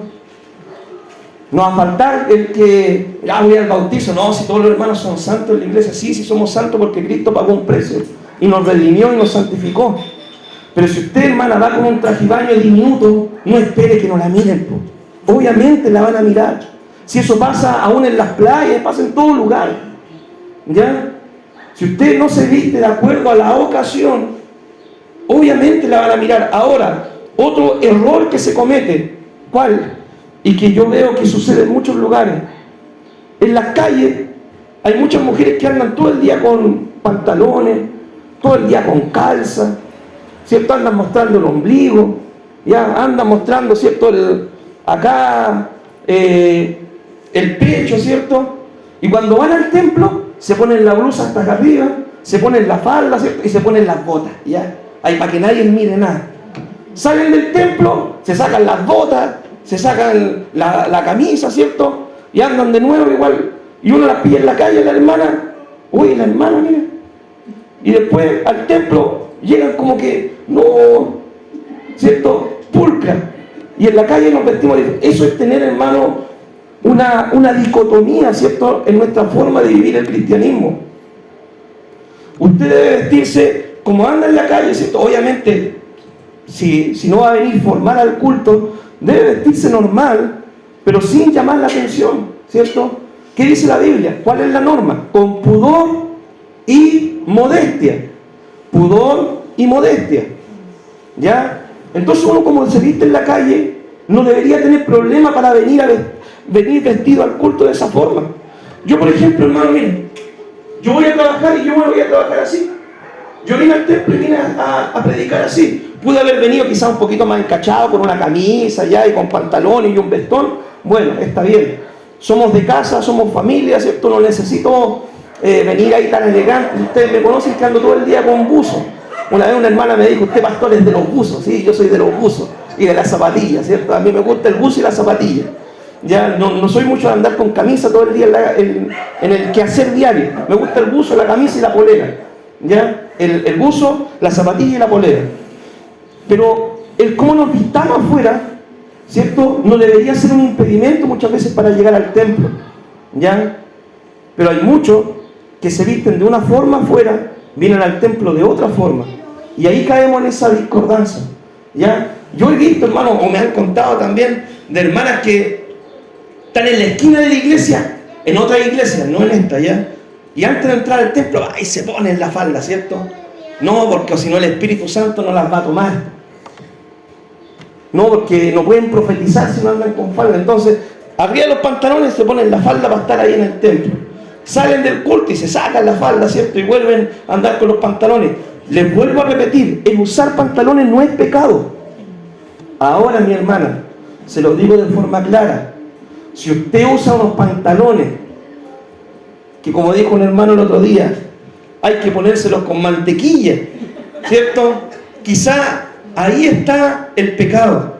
no va a faltar el que, voy al bautizo, no, si todos los hermanos son santos en la iglesia, sí somos santos porque Cristo pagó un precio y nos redimió y nos santificó. Pero si usted, hermana, va con un trajibaño diminuto, no espere que no la miren, po. Obviamente la van a mirar. Si eso pasa aún en las playas, pasa en todo lugar, ¿ya? Si usted no se viste de acuerdo a la ocasión, obviamente la van a mirar. Ahora, otro error que se comete, ¿cuál? Y que yo veo que sucede en muchos lugares. En las calles hay muchas mujeres que andan todo el día con pantalones, todo el día con calza, ¿cierto? Andan mostrando el ombligo, ya andan mostrando, ¿cierto? El pecho, ¿cierto? Y cuando van al templo, se ponen la blusa hasta acá arriba, se ponen la falda, ¿cierto? Y se ponen las botas, ¿ya? Ahí para que nadie mire nada. Salen del templo, se sacan las botas, se sacan la camisa, ¿cierto? Y andan de nuevo igual. Y uno las pilla en la calle, la hermana, uy, la hermana, mira. Y después al templo llegan como que, no, ¿cierto? Pulcra. Y en la calle nos vestimos. Eso es tener, hermano, una dicotomía, ¿cierto?, en nuestra forma de vivir el cristianismo. Usted debe vestirse como anda en la calle, ¿cierto? Obviamente, si no va a venir formal al culto, debe vestirse normal, pero sin llamar la atención, ¿cierto? ¿Qué dice la Biblia? ¿Cuál es la norma? Con pudor y modestia. Pudor y modestia, ¿ya? Entonces uno, como se viste en la calle, no debería tener problema para venir vestido al culto de esa forma. Yo, por ejemplo, hermano, miren, yo voy a trabajar y yo me voy a trabajar así. Yo vine al templo y vine a predicar así. Pude haber venido quizás un poquito más encachado con una camisa ya y con pantalones y un vestón. Bueno, está bien. Somos de casa, somos familia, ¿cierto? No necesito venir ahí tan elegante. Ustedes me conocen que ando todo el día con buzo. Una vez una hermana me dijo, usted pastor es de los buzos. Sí, yo soy de los buzos y de las zapatillas, ¿cierto? A mí me gusta el buzo y la zapatilla. Ya no soy mucho de andar con camisa todo el día en el quehacer diario. Me gusta el buzo, la camisa y la polera. ¿Ya? El buzo, la zapatilla y la polera. Pero el cómo nos vistamos afuera, ¿cierto?, no debería ser un impedimento muchas veces para llegar al templo. ¿Ya? Pero hay muchos que se visten de una forma afuera, vienen al templo de otra forma. Y ahí caemos en esa discordancia. ¿Ya? Yo he visto, hermano, o me han contado también, de hermanas que están en la esquina de la iglesia, en otra iglesia, no en esta, ¿ya? Y antes de entrar al templo, ahí se ponen la falda, ¿cierto? No, porque si no el Espíritu Santo no las va a tomar. No, porque no pueden profetizar si no andan con falda. Entonces, arriba de los pantalones se ponen la falda para estar ahí en el templo. Salen del culto y se sacan la falda, ¿cierto? Y vuelven a andar con los pantalones. Les vuelvo a repetir, el usar pantalones no es pecado. Ahora, mi hermana, se lo digo de forma clara. Si usted usa unos pantalones, que como dijo un hermano el otro día, hay que ponérselos con mantequilla, ¿cierto? Quizá ahí está el pecado.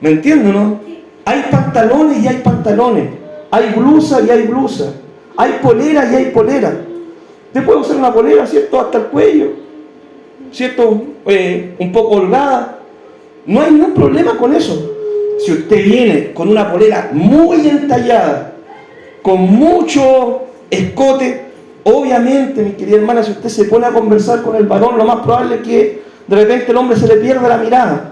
¿Me entienden, no? Hay pantalones y hay pantalones. Hay blusa y hay blusa. Hay polera y hay polera. Usted puede usar una polera, ¿cierto?, hasta el cuello, ¿cierto?, un poco holgada. No hay ningún problema con eso. Si usted viene con una polera muy entallada, con mucho escote, obviamente, mi querida hermana, si usted se pone a conversar con el varón, lo más probable es que de repente el hombre se le pierda la mirada.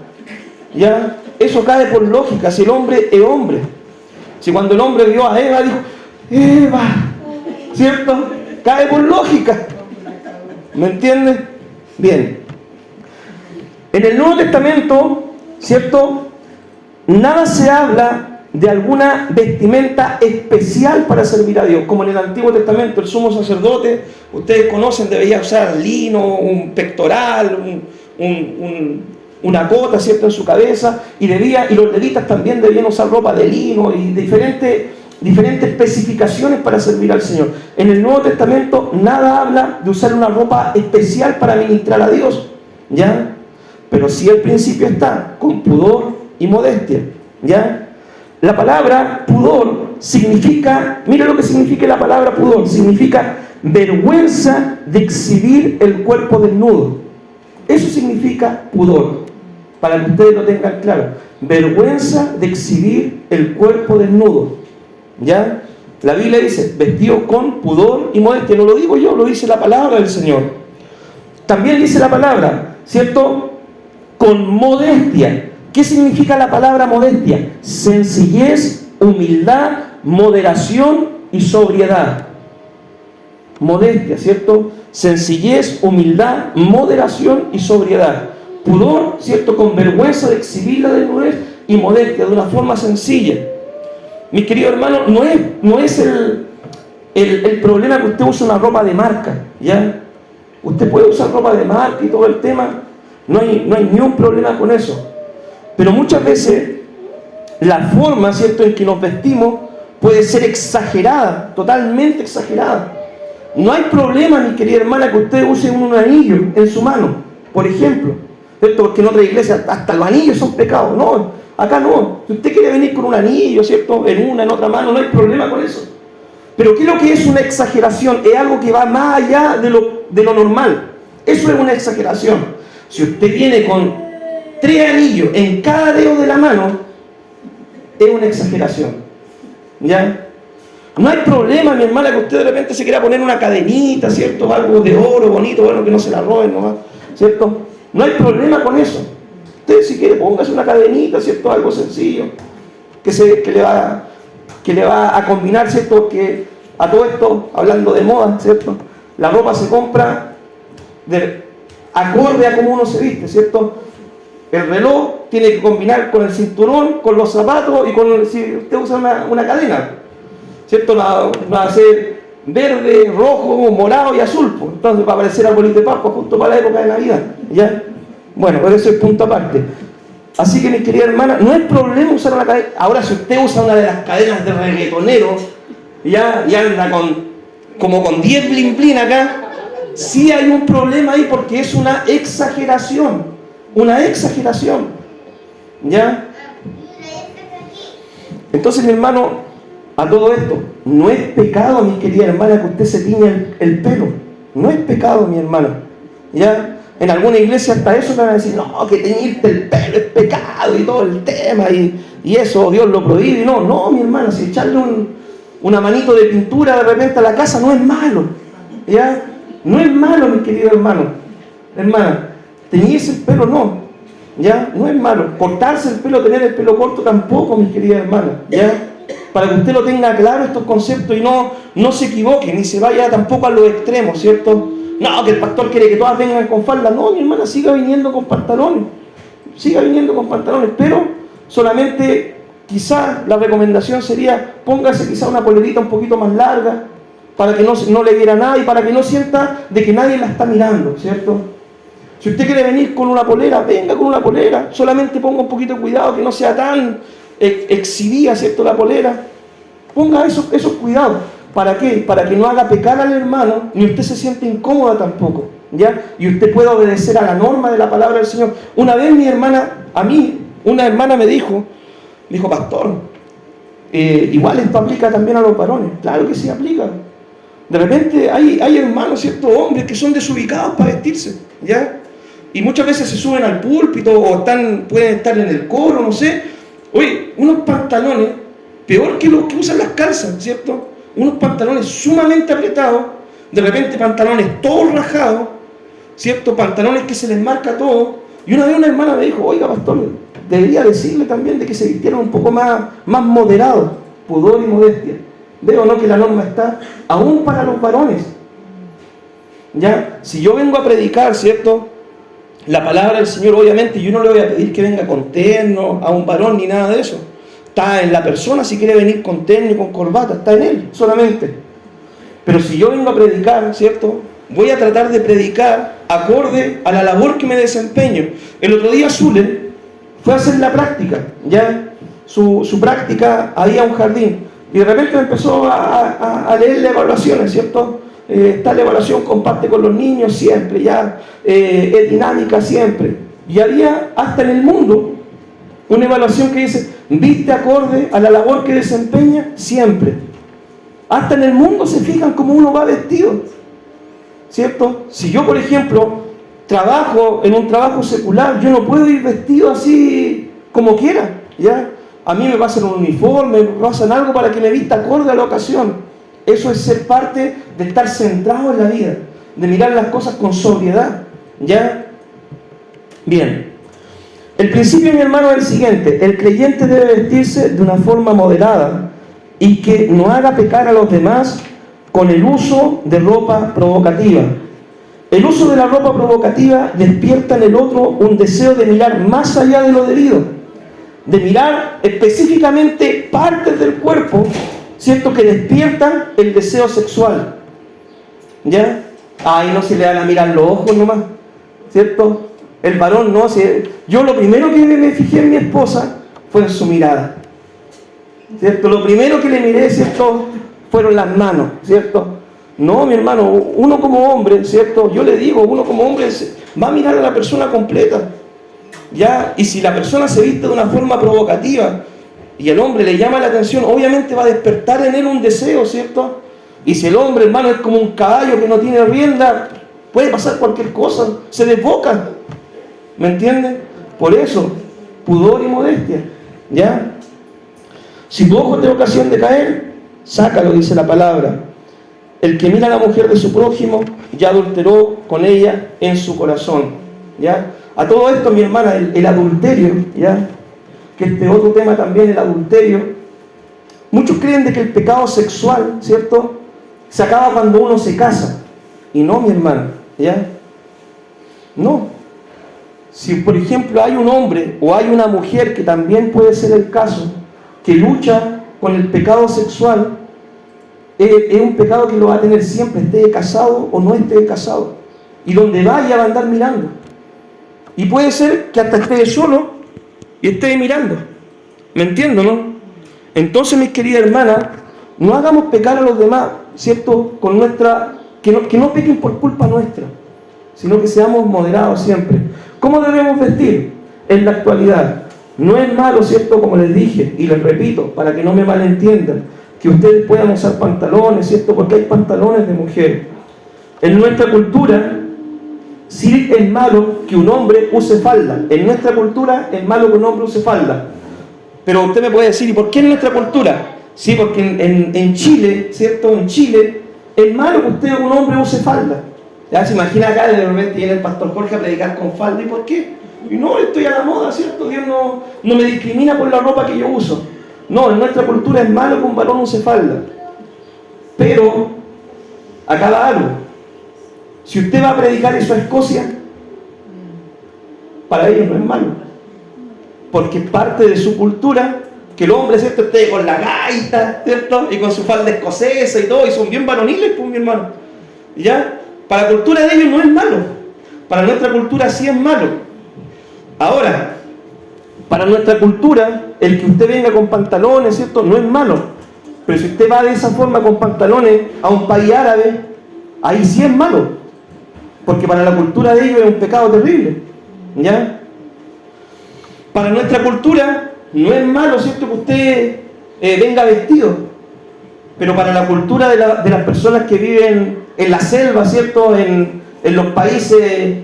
¿Ya? Eso cae por lógica, si el hombre es hombre. Si cuando el hombre vio a Eva, dijo, Eva, ¿cierto? Cae por lógica. ¿Me entiende? Bien. En el Nuevo Testamento, ¿cierto?, nada se habla de alguna vestimenta especial para servir a Dios, como en el Antiguo Testamento el sumo sacerdote, ustedes conocen, debía usar lino, un pectoral, una cota, ¿cierto?, en su cabeza, y los levitas también debían usar ropa de lino y diferentes especificaciones para servir al Señor. En el Nuevo Testamento nada habla de usar una ropa especial para ministrar a Dios, ¿ya? Pero sí el principio está con pudor y modestia, ¿ya? La palabra pudor significa, mira lo que significa la palabra pudor, significa vergüenza de exhibir el cuerpo desnudo. Eso significa pudor, para que ustedes lo tengan claro. Vergüenza de exhibir el cuerpo desnudo, ¿ya? La Biblia dice, vestidos con pudor y modestia. No lo digo yo, lo dice la palabra del Señor. También dice la palabra, ¿cierto?, con modestia. ¿Qué significa la palabra modestia? Sencillez, humildad, moderación y sobriedad. Modestia, ¿cierto? Sencillez, humildad, moderación y sobriedad. Pudor, ¿cierto?, con vergüenza de exhibir la desnudez, y modestia, de una forma sencilla. Mi querido hermano, no es el problema que usted use una ropa de marca, ¿ya? Usted puede usar ropa de marca y todo el tema, no hay ni un problema con eso. Pero muchas veces la forma, ¿cierto?, en que nos vestimos puede ser exagerada, totalmente exagerada. No hay problema, mi querida hermana, que usted use un anillo en su mano, por ejemplo, ¿cierto?, porque en otra iglesia hasta los anillos son pecados. No, acá no. Si usted quiere venir con un anillo, ¿cierto?, en otra mano, no hay problema con eso. Pero ¿qué es lo que es una exageración? Es algo que va más allá de lo normal. Eso es una exageración. Si usted viene con 3 anillos en cada dedo de la mano, es una exageración, ¿ya? No hay problema, mi hermana, que usted de repente se quiera poner una cadenita, ¿cierto?, algo de oro bonito, bueno, que no se la roben nomás, ¿cierto? No hay problema con eso. Usted, si quiere, póngase una cadenita, ¿cierto?, algo sencillo, que le va a combinar, ¿cierto?, que a todo esto, hablando de moda, ¿cierto?, la ropa se compra acorde a cómo uno se viste, ¿cierto? El reloj tiene que combinar con el cinturón, con los zapatos y si usted usa una cadena, ¿cierto? Va a ser verde, rojo, morado y azul, pues. Entonces va a aparecer arbolito de Pascua justo para la época de Navidad, ¿ya? Bueno, pero eso es punto aparte. Así que, mi querida hermana, no es problema usar una cadena. Ahora, si usted usa una de las cadenas de reggaetonero y anda con como con 10 blin blin acá, sí hay un problema ahí porque es una exageración. Una exageración. ¿Ya? Entonces, mi hermano, a todo esto, no es pecado, mi querida hermana, que usted se tiñe el pelo. No es pecado, mi hermana. ¿Ya? En alguna iglesia hasta eso le van a decir, no, que teñirte el pelo es pecado y todo el tema, y eso Dios lo prohíbe. No, mi hermana, si echarle una manito de pintura de repente a la casa no es malo. ¿Ya? No es malo, mi querido hermano. Hermana, teñirse el pelo no. ¿Ya? No es malo. Cortarse el pelo, tener el pelo corto tampoco, mi querida hermana. ¿Ya? Para que usted lo tenga claro estos conceptos y no se equivoque, ni se vaya tampoco a los extremos, ¿cierto? No, que el pastor quiere que todas vengan con falda. No, mi hermana, siga viniendo con pantalones. Siga viniendo con pantalones, pero solamente quizás la recomendación sería póngase quizás una polerita un poquito más larga para que no le viera nada y para que no sienta de que nadie la está mirando, ¿cierto? Si usted quiere venir con una polera, venga con una polera. Solamente ponga un poquito de cuidado que no sea tan exhibida, ¿cierto? La polera. Ponga esos cuidados. ¿Para qué? Para que no haga pecar al hermano, ni usted se siente incómoda tampoco, ¿ya? Y usted pueda obedecer a la norma de la palabra del Señor. Una vez una hermana me dijo, pastor, igual esto aplica también a los varones. Claro que sí aplica. De repente hay hermanos, ¿cierto? Hombres que son desubicados para vestirse, ¿ya? Y muchas veces se suben al púlpito o pueden estar en el coro, no sé. Oye, unos pantalones, peor que los que usan las calzas, ¿cierto? Unos pantalones sumamente apretados, de repente pantalones todos rajados, ¿cierto? Pantalones que se les marca todo. Y una vez una hermana me dijo, oiga, pastor, debería decirle también de que se vistieran un poco más moderados, pudor y modestia. Veo, ¿no?, que la norma está aún para los varones. Ya, si yo vengo a predicar, ¿cierto?, la palabra del Señor, obviamente yo no le voy a pedir que venga con terno a un varón ni nada de eso. Está en la persona si quiere venir con terno y con corbata, está en él solamente. Pero si yo vengo a predicar, ¿cierto?, voy a tratar de predicar acorde a la labor que me desempeño. El otro día Zulen fue a hacer la práctica, ya, su práctica ahí a un jardín. Y de repente empezó a leer las evaluaciones, ¿cierto? Está la evaluación, comparte con los niños siempre, ya, es dinámica siempre. Y había hasta en el mundo una evaluación que dice, viste acorde a la labor que desempeña siempre. Hasta en el mundo se fijan cómo uno va vestido, ¿cierto? Si yo, por ejemplo, trabajo en un trabajo secular, yo no puedo ir vestido así como quiera, ¿ya? A mí me pasan un uniforme, me pasan algo para que me vista acorde a la ocasión. Eso es ser parte de estar centrado en la vida, de mirar las cosas con sobriedad, ¿ya? Bien. El principio, mi hermano, es el siguiente. El creyente debe vestirse de una forma moderada y que no haga pecar a los demás con el uso de ropa provocativa. El uso de la ropa provocativa despierta en el otro un deseo de mirar más allá de lo debido, de mirar específicamente partes del cuerpo, ¿cierto?, que despiertan el deseo sexual. ¿Ya? Ahí no se le dan a mirar los ojos nomás, ¿cierto? El varón no. Yo lo primero que me fijé en mi esposa fue en su mirada, ¿cierto? Lo primero que le miré, ¿cierto?, fueron las manos, ¿cierto? No, mi hermano, uno como hombre, ¿cierto? Yo le digo, uno como hombre va a mirar a la persona completa, ¿ya? Y si la persona se viste de una forma provocativa y el hombre le llama la atención, obviamente va a despertar en él un deseo, ¿cierto? Y si el hombre, hermano, es como un caballo que no tiene rienda, puede pasar cualquier cosa, se desboca, ¿me entienden? Por eso, pudor y modestia, ¿ya? Si tu ojo te da ocasión de caer, sácalo, dice la palabra. El que mira a la mujer de su prójimo ya adulteró con ella en su corazón, ¿ya? A todo esto, mi hermana, el adulterio, ¿ya?, que este otro tema también, el adulterio. Muchos creen de que el pecado sexual, ¿cierto?, se acaba cuando uno se casa. Y no, mi hermano, ¿ya? No. Si, por ejemplo, hay un hombre o hay una mujer, que también puede ser el caso, que lucha con el pecado sexual, es un pecado que lo va a tener siempre, esté casado o no esté casado. Y donde vaya va a andar mirando. Y puede ser que hasta esté solo y esté mirando. ¿Me entiendo, no? Entonces, mis queridas hermanas, no hagamos pecar a los demás. ¿cierto? Con que no pequen por culpa nuestra, sino que seamos moderados siempre. ¿Cómo debemos vestir en la actualidad? No es malo, ¿cierto? Como les dije, y les repito, para que no me malentiendan, que ustedes puedan usar pantalones, ¿cierto? Porque hay pantalones de mujer. En nuestra cultura, sí es malo que un hombre use falda. En nuestra cultura es malo que un hombre use falda. Pero usted me puede decir, ¿y por qué en nuestra cultura? Sí, porque en Chile, ¿cierto? En Chile es malo que usted, un hombre, use falda. Ya se imagina acá, de repente viene el pastor Jorge a predicar con falda. ¿Y por qué? Y no, estoy a la moda, ¿cierto? Dios no me discrimina por la ropa que yo uso. No, en nuestra cultura es malo que un varón use falda. Pero, acá va algo. Si usted va a predicar eso a Escocia, para ellos no es malo. Porque es parte de su cultura que el hombre, ¿cierto?, esté con la gaita, ¿cierto?, y con su falda escocesa y todo, y son bien varoniles, pues, mi hermano. ¿Ya? Para la cultura de ellos no es malo. Para nuestra cultura sí es malo. Ahora, para nuestra cultura, el que usted venga con pantalones, ¿cierto?, no es malo. Pero si usted va de esa forma con pantalones a un país árabe, ahí sí es malo. Porque para la cultura de ellos es un pecado terrible. ¿Ya? Para nuestra cultura no es malo, ¿cierto?, que usted venga vestido. Pero para la cultura de las personas que viven en la selva, ¿cierto?, en los países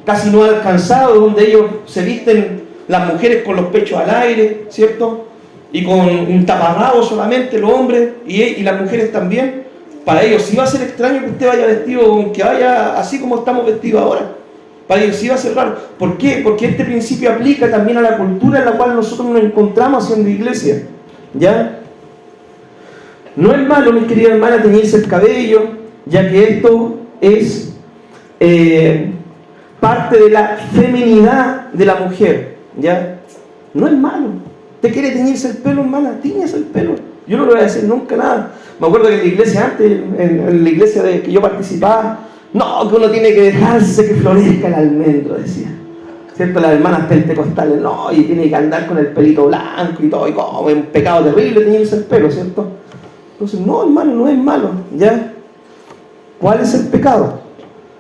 casi no alcanzados, donde ellos se visten, las mujeres con los pechos al aire, ¿cierto?, y con un taparrabo solamente, los hombres, y las mujeres también. Para ellos sí va a ser extraño que usted vaya vestido, que vaya así como estamos vestidos ahora. Para ellos sí va a ser raro. ¿Por qué? Porque este principio aplica también a la cultura en la cual nosotros nos encontramos haciendo iglesia. ¿Ya? No es malo, mis queridas hermanas, teñirse el cabello, ya que esto es parte de la feminidad de la mujer. ¿Ya? No es malo. ¿Usted quiere teñirse el pelo, hermana? Tíñase el pelo. Yo no le voy a decir nunca nada. Me acuerdo que en la iglesia antes, en la iglesia de que yo participaba, no, que uno tiene que dejarse que florezca el almendro, decía. ¿Cierto? Las hermanas pentecostales, no, y tiene que andar con el pelito blanco y todo, y como es un pecado terrible teñirse el pelo, ¿cierto? Entonces, no, hermano, no es malo, ¿ya? ¿Cuál es el pecado?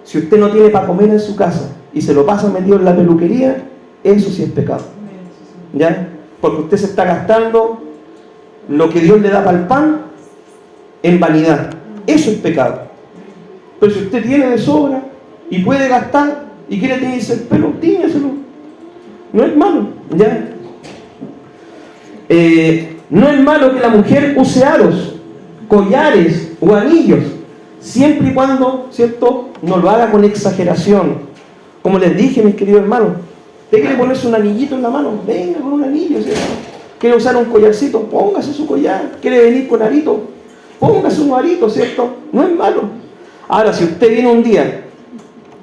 Si usted no tiene para comer en su casa y se lo pasa metido en la peluquería, eso sí es pecado, ¿ya? Porque usted se está gastando lo que Dios le da para el pan en vanidad. Eso es pecado. Pero si usted tiene de sobra y puede gastar y quiere teñirse el pelo, tíñaselo. No es malo, ¿ya? No es malo que la mujer use aros, collares o anillos, siempre y cuando, ¿cierto?, no lo haga con exageración. Como les dije, mis queridos hermanos, usted quiere ponerse un anillito en la mano, venga con un anillo, ¿cierto? Quiere usar un collarcito, póngase su collar. Quiere venir con arito, póngase un arito, ¿cierto? No es malo. Ahora, si usted viene un día,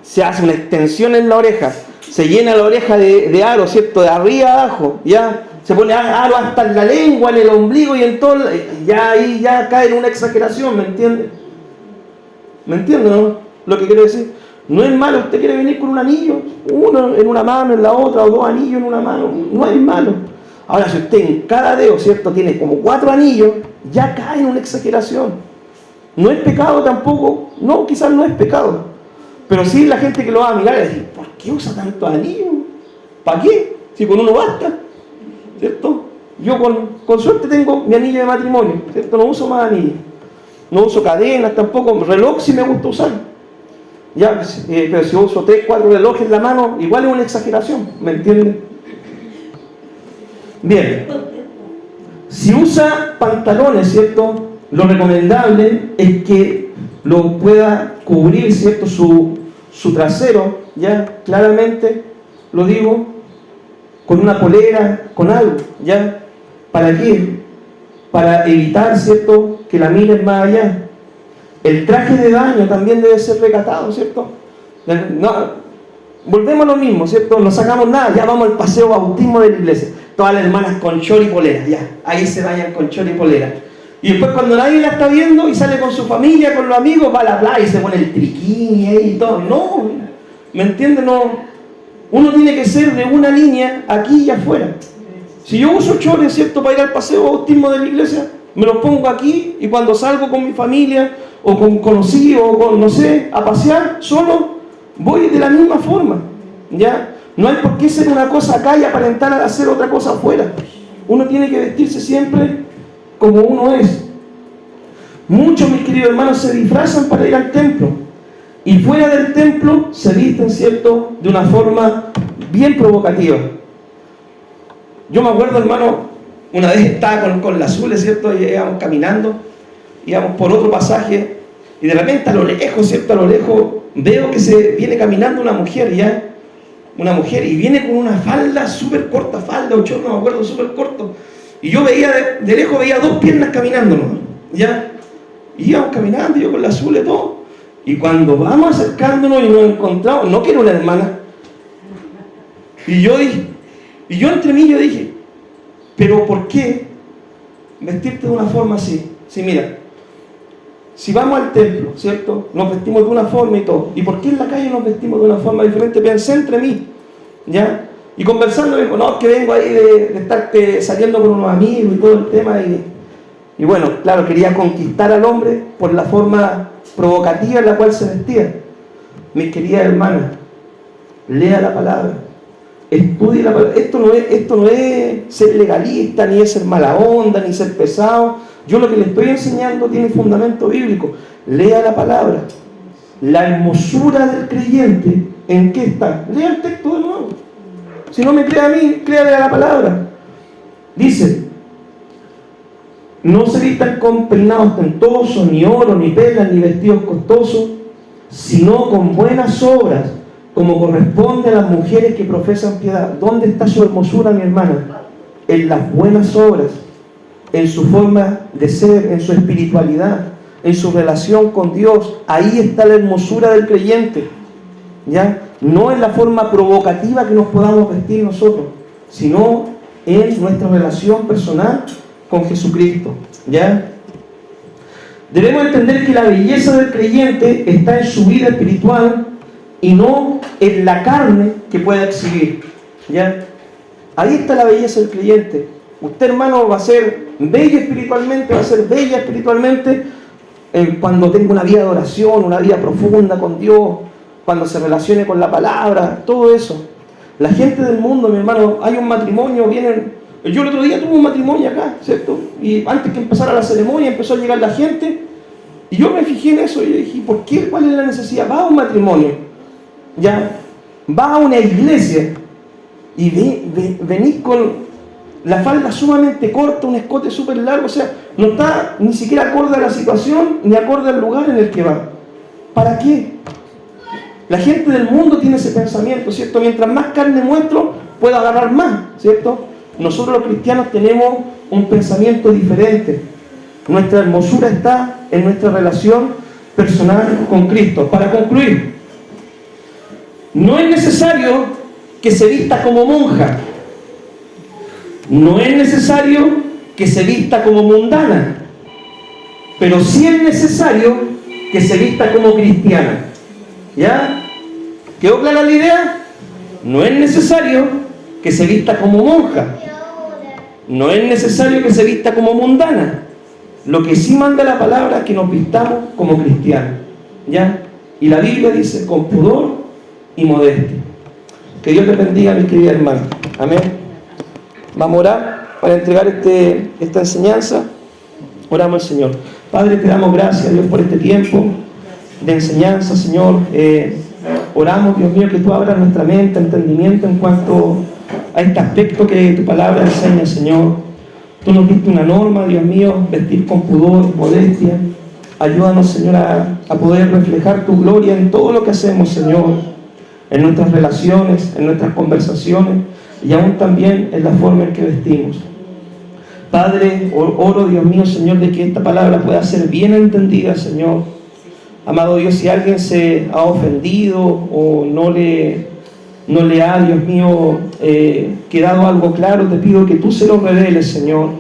se hace una extensión en la oreja, se llena la oreja de aro, ¿cierto?, de arriba a abajo, ya, se pone aro hasta en la lengua, en el ombligo y en todo, ya ahí ya cae en una exageración, ¿me entiende? ¿Me entiende, no? Lo que quiero decir. No es malo, usted quiere venir con un anillo, uno en una mano, en la otra, o dos anillos en una mano, no es malo. Ahora, si usted en cada dedo, ¿cierto?, tiene como 4 anillos, ya cae en una exageración. No es pecado tampoco, no, quizás no es pecado. Pero sí la gente que lo va a mirar y decir, ¿por qué usa tantos anillos? ¿Para qué? Si con uno basta, ¿cierto? Yo con suerte tengo mi anillo de matrimonio, ¿cierto? No uso más anillos. No uso cadenas tampoco, reloj sí me gusta usar. Ya, pero si uso 3, 4 relojes en la mano, igual es una exageración, ¿me entienden? Bien, si usa pantalones, ¿cierto?, lo recomendable es que lo pueda cubrir, ¿cierto?, su trasero, ya, claramente, lo digo, con una polera, con algo, ya. ¿Para qué? Para evitar, ¿cierto?, que la miren más allá. El traje de baño también debe ser recatado, ¿cierto? No, volvemos a lo mismo, ¿cierto? No sacamos nada, ya vamos al paseo bautismo de la iglesia. Todas las hermanas con chor y polera, ya, ahí se bañan con chor y polera. Y después cuando nadie la está viendo y sale con su familia, con los amigos, va a la playa y se pone el triquini ahí y todo. No, ¿me entienden? No. Uno tiene que ser de una línea aquí y afuera. Si yo uso chores, ¿cierto?, para ir al paseo bautismo de la iglesia, me los pongo aquí y cuando salgo con mi familia o con conocidos, o con, no sé, a pasear solo, voy de la misma forma, ¿ya? No hay por qué ser una cosa acá y aparentar a hacer otra cosa afuera. Uno tiene que vestirse siempre como uno es. Muchos, mis queridos hermanos, se disfrazan para ir al templo, y fuera del templo se visten, ¿cierto?, de una forma bien provocativa. Yo me acuerdo, hermano, una vez estaba con la Azul, ¿cierto?, y íbamos caminando, íbamos por otro pasaje, y de repente a lo lejos, ¿cierto?, a lo lejos veo que se viene caminando una mujer, ¿ya? Una mujer, y viene con una falda súper corta, falda o chorro, no me acuerdo, súper corto, y yo veía, de lejos veía dos piernas caminando, ¿no? ¿Ya? Y íbamos caminando, yo con la Azul y todo, y cuando vamos acercándonos y nos encontramos, no que era una hermana, y yo entre mí yo dije, pero ¿por qué vestirte de una forma así? Sí, mira, si vamos al templo, ¿cierto?, nos vestimos de una forma y todo, ¿y por qué en la calle nos vestimos de una forma diferente? Pensé entre mí, ¿ya? Y conversando me dijo, no, es que vengo ahí de estar saliendo con unos amigos y todo el tema, y bueno, claro, quería conquistar al hombre por la forma provocativa en la cual se vestía. Mis queridas hermanas, lea la palabra, estudie la palabra. Esto no es ser legalista, ni es ser mala onda, ni ser pesado. Yo lo que le estoy enseñando tiene fundamento bíblico. Lea la palabra. La hermosura del creyente, ¿en qué está? Lea el texto de nuevo. Si no me cree a mí, créale a la palabra. Dice, no se vistan con peinados ostentosos, ni oro, ni perlas, ni vestidos costosos, sino con buenas obras, como corresponde a las mujeres que profesan piedad. ¿Dónde está su hermosura, mi hermana? En las buenas obras, en su forma de ser, en su espiritualidad, en su relación con Dios. Ahí está la hermosura del creyente, ¿ya? No en la forma provocativa que nos podamos vestir nosotros, sino en nuestra relación personal con Jesucristo, ¿ya? Debemos entender que la belleza del creyente está en su vida espiritual y no en la carne que pueda exhibir, ¿ya? Ahí está la belleza del creyente. Usted, hermano, va a ser bello espiritualmente, va a ser bella espiritualmente cuando tenga una vida de oración, una vida profunda con Dios, cuando se relacione con la palabra, todo eso. La gente del mundo, mi hermano, hay un matrimonio, vienen... Yo el otro día tuve un matrimonio acá, ¿cierto? Y antes que empezara la ceremonia empezó a llegar la gente, y yo me fijé en eso y dije, ¿por qué? ¿Cuál es la necesidad? Va a un matrimonio, ya, va a una iglesia y venís con la falda sumamente corta, un escote súper largo, o sea, no está ni siquiera acorde a la situación ni acorde al lugar en el que va. ¿Para qué? La gente del mundo tiene ese pensamiento, ¿cierto? Mientras más carne muestro, puedo agarrar más, ¿cierto? Nosotros los cristianos tenemos un pensamiento diferente. Nuestra hermosura está en nuestra relación personal con Cristo. Para concluir, no es necesario que se vista como monja. No es necesario que se vista como mundana. Pero sí es necesario que se vista como cristiana. ¿Ya? ¿Quedó clara la idea? No es necesario que se vista como monja. No es necesario que se vista como mundana. Lo que sí manda la palabra es que nos vistamos como cristianos, ¿ya? Y la Biblia dice con pudor y modestia. Que Dios les bendiga, mis queridos hermanos. Amén. Vamos a orar para entregar esta enseñanza. Oramos al Señor. Padre, te damos gracias, Dios, por este tiempo de enseñanza, Señor. Oramos, Dios mío, que tú abras nuestra mente, entendimiento en cuanto a este aspecto que tu palabra enseña, Señor. Tú nos diste una norma, Dios mío, vestir con pudor, modestia. Ayúdanos, Señor, a poder reflejar tu gloria en todo lo que hacemos, Señor, en nuestras relaciones, en nuestras conversaciones y aún también en la forma en que vestimos. Padre, oro, Dios mío, Señor, de que esta palabra pueda ser bien entendida, Señor. Amado Dios, si alguien se ha ofendido o no le ha, Dios mío, quedado algo claro, te pido que tú se lo reveles, Señor.